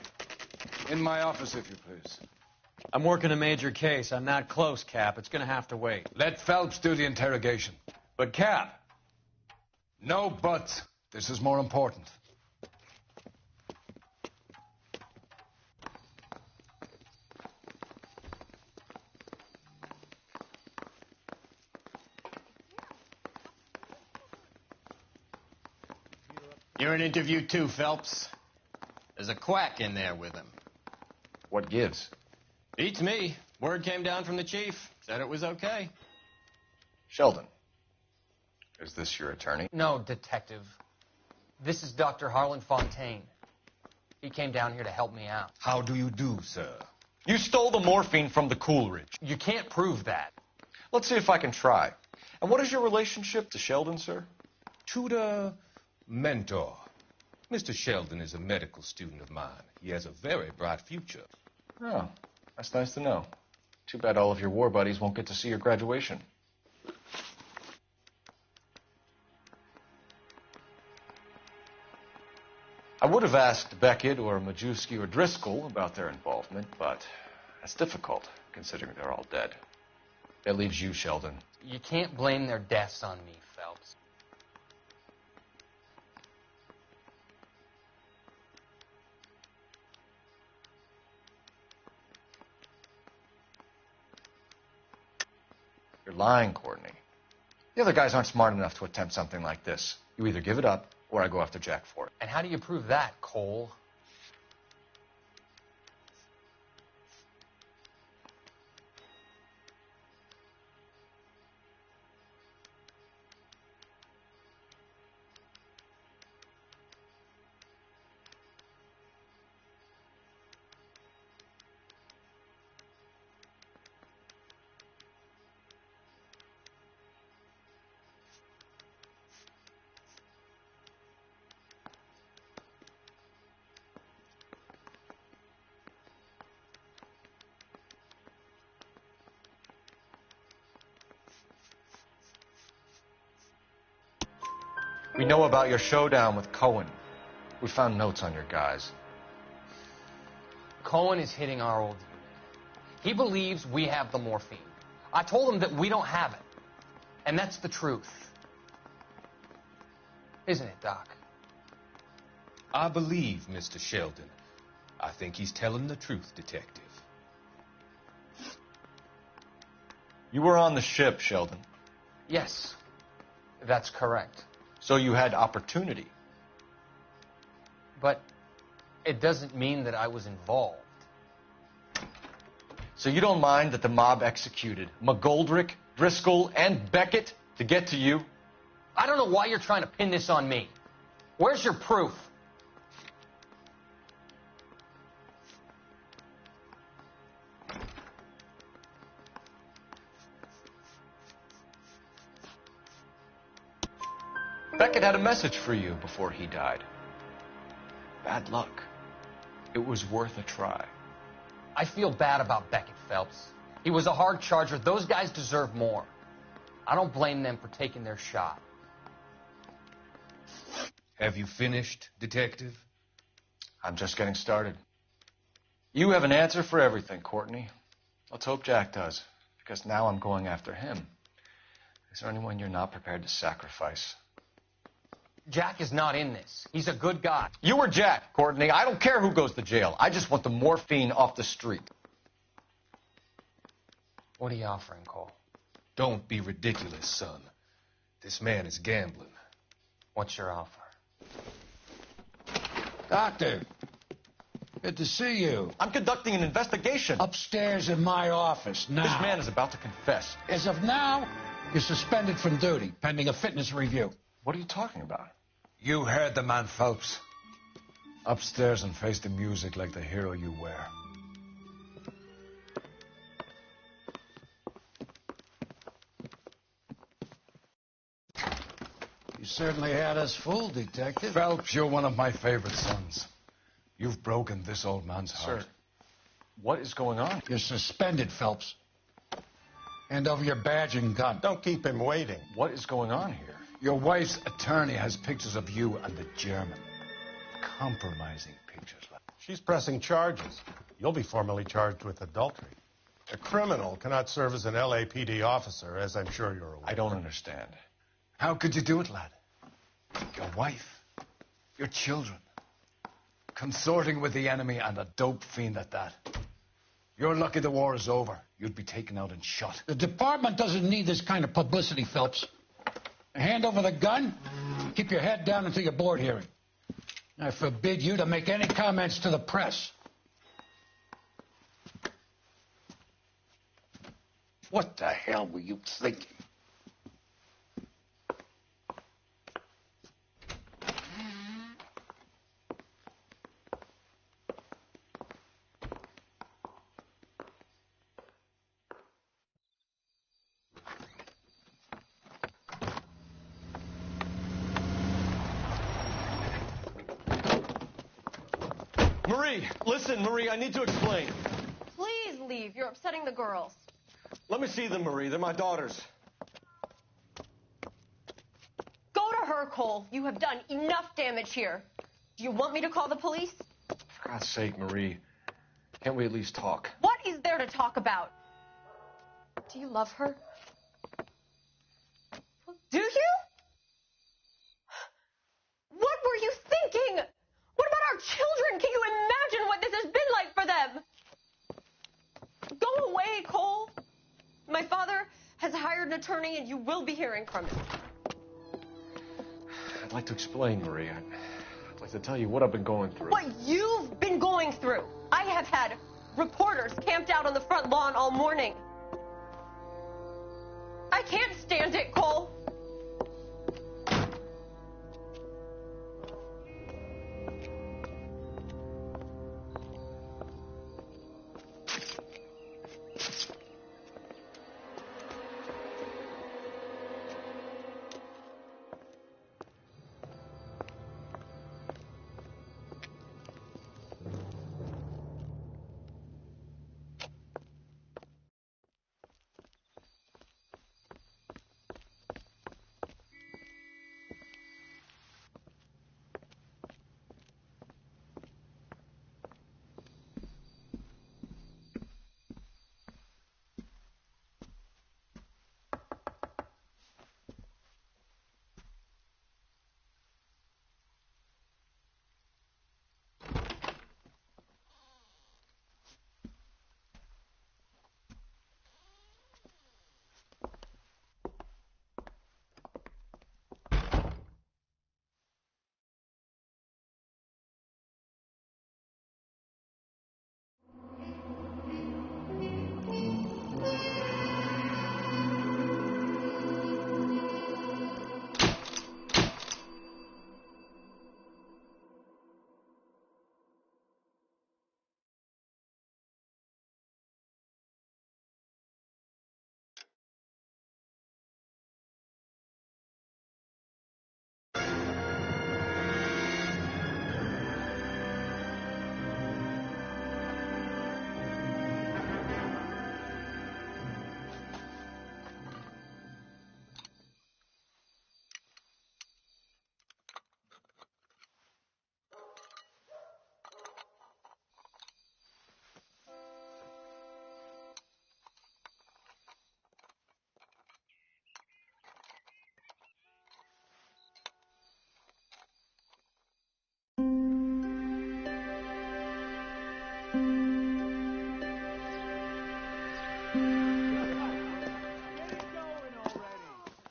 in my office, if you please.
I'm working a major case. I'm not close, Cap. It's going to have to wait.
Let Phelps do the interrogation.
But, Cap.
No buts. This is more important.
You're in interview too, Phelps. There's a quack in there with him.
What gives?
Beats me. Word came down from the chief. Said it was okay.
Sheldon, is this your attorney?
No, Detective. This is Dr. Harlan Fontaine. He came down here to help me out.
How do you do, sir?
You stole the morphine from the Coolidge.
You can't prove that.
Let's see if I can try. And what is your relationship to Sheldon, sir?
Tutor, mentor. Mr. Sheldon is a medical student of mine. He has a very bright future.
Oh, that's nice to know. Too bad all of your war buddies won't get to see your graduation. I would have asked Beckett or Majewski or Driscoll about their involvement, but that's difficult, considering they're all dead. That leaves you, Sheldon.
You can't blame their deaths on me, Phelps.
You're lying, Courtney. The other guys aren't smart enough to attempt something like this. You either give it up, or I go after Jack for it.
And how do you prove that, Cole?
We know about your showdown with Cohen. We found notes on your guys.
Cohen is hitting our old unit. He believes we have the morphine. I told him that we don't have it. And that's the truth. Isn't it, Doc?
I believe Mr. Sheldon. I think he's telling the truth, Detective.
You were on the ship, Sheldon.
Yes, that's correct.
So you had opportunity.
But it doesn't mean that I was involved.
So you don't mind that the mob executed McGoldrick, Driscoll, and Beckett to get to you?
I don't know why you're trying to pin this on me. Where's your proof?
Beckett had a message for you before he died. Bad luck. It was worth a try.
I feel bad about Beckett, Phelps. He was a hard charger. Those guys deserve more. I don't blame them for taking their shot.
Have you finished, Detective?
I'm just getting started. You have an answer for everything, Courtney. Let's hope Jack does, because now I'm going after him. Is there anyone you're not prepared to sacrifice?
Jack is not in this. He's a good guy.
You or Jack, Courtney. I don't care who goes to jail. I just want the morphine off the street.
What are you offering, Cole?
Don't be ridiculous, son. This man is gambling.
What's your offer?
Doctor, good to see you.
I'm conducting an investigation.
Upstairs in my office now.
This man is about to confess.
As of now, you're suspended from duty, pending a fitness review.
What are you talking about?
You heard the man, Phelps. Upstairs and face the music like the hero you were. You certainly had us fooled, Detective. Phelps, you're one of my favorite sons. You've broken this old man's heart.
Sir, what is going on?
You're suspended, Phelps. Hand over your badge and gun.
Don't keep him waiting.
What is going on here?
Your wife's attorney has pictures of you and the German. Compromising pictures.
She's pressing charges. You'll be formally charged with adultery. A criminal cannot serve as an LAPD officer, as I'm sure you're aware.
I don't understand.
How could you do it, lad? Your wife, your children, consorting with the enemy and a dope fiend at that. You're lucky the war is over. You'd be taken out and shot. The department doesn't need this kind of publicity, Phelps. Hand over the gun. Keep your head down until your board hearing. I forbid you to make any comments to the press. What the hell were you thinking?
Marie, listen, Marie, I need to explain.
Please leave. You're upsetting the girls.
Let me see them, Marie. They're my daughters.
Go to her, Cole. You have done enough damage here. Do you want me to call the police?
For God's sake, Marie, can't we at least talk?
What is there to talk about? Do you love her? Do you? What were you thinking? What about our children? Can you imagine what this has been like for them? Go away, Cole. My father has hired an attorney, and you will be hearing from him.
I'd like to explain, Marie. I'd like to tell you what I've been going through.
What you've been going through. I have had reporters camped out on the front lawn all morning. I can't stand it, Cole.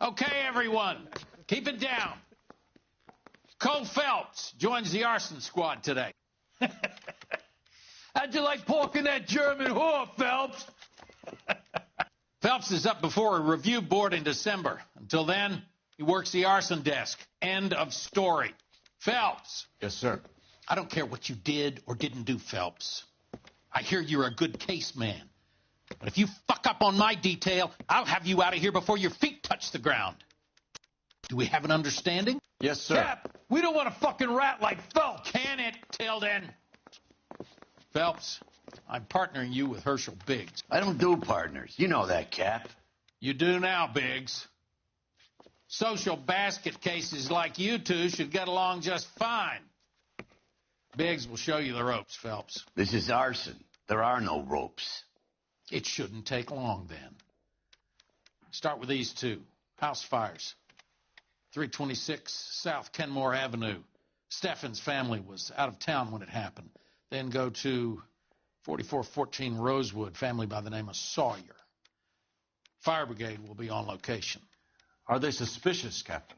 Okay, everyone, keep it down. Cole Phelps joins the arson squad today.
How'd you like pork in that German whore, Phelps?
Phelps is up before a review board in December. Until then, he works the arson desk. End of story. Phelps.
Yes, sir.
I don't care what you did or didn't do, Phelps. I hear you're a good case man. But if you fuck up on my detail, I'll have you out of here before your feet touch the ground. Do we have an understanding?
Yes, sir.
Cap, we don't want a fucking rat like Phelps.
Can it, Tilden? Phelps, I'm partnering you with Herschel Biggs.
I don't do partners. You know that, Cap.
You do now, Biggs. Social basket cases like you two should get along just fine. Biggs will show you the ropes, Phelps.
This is arson. There are no ropes.
It shouldn't take long, then. Start with these two. House fires. 326 South Kenmore Avenue. Steffen's family was out of town when it happened. Then go to 4414 Rosewood, family by the name of Sawyer. Fire brigade will be on location.
Are they suspicious, Captain?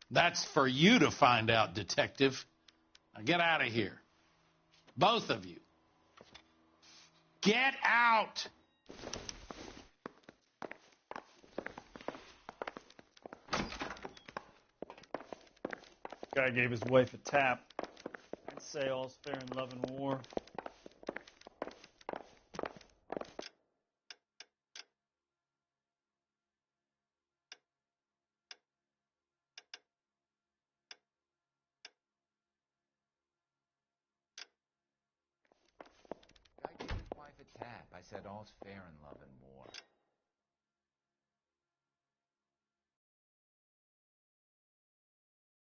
That's for you to find out, Detective. Now get out of here. Both of you. Get out!
Guy gave his wife a tap. I'd say all's fair in love and war.
Guy gave his wife a tap. I said all's fair in love and war.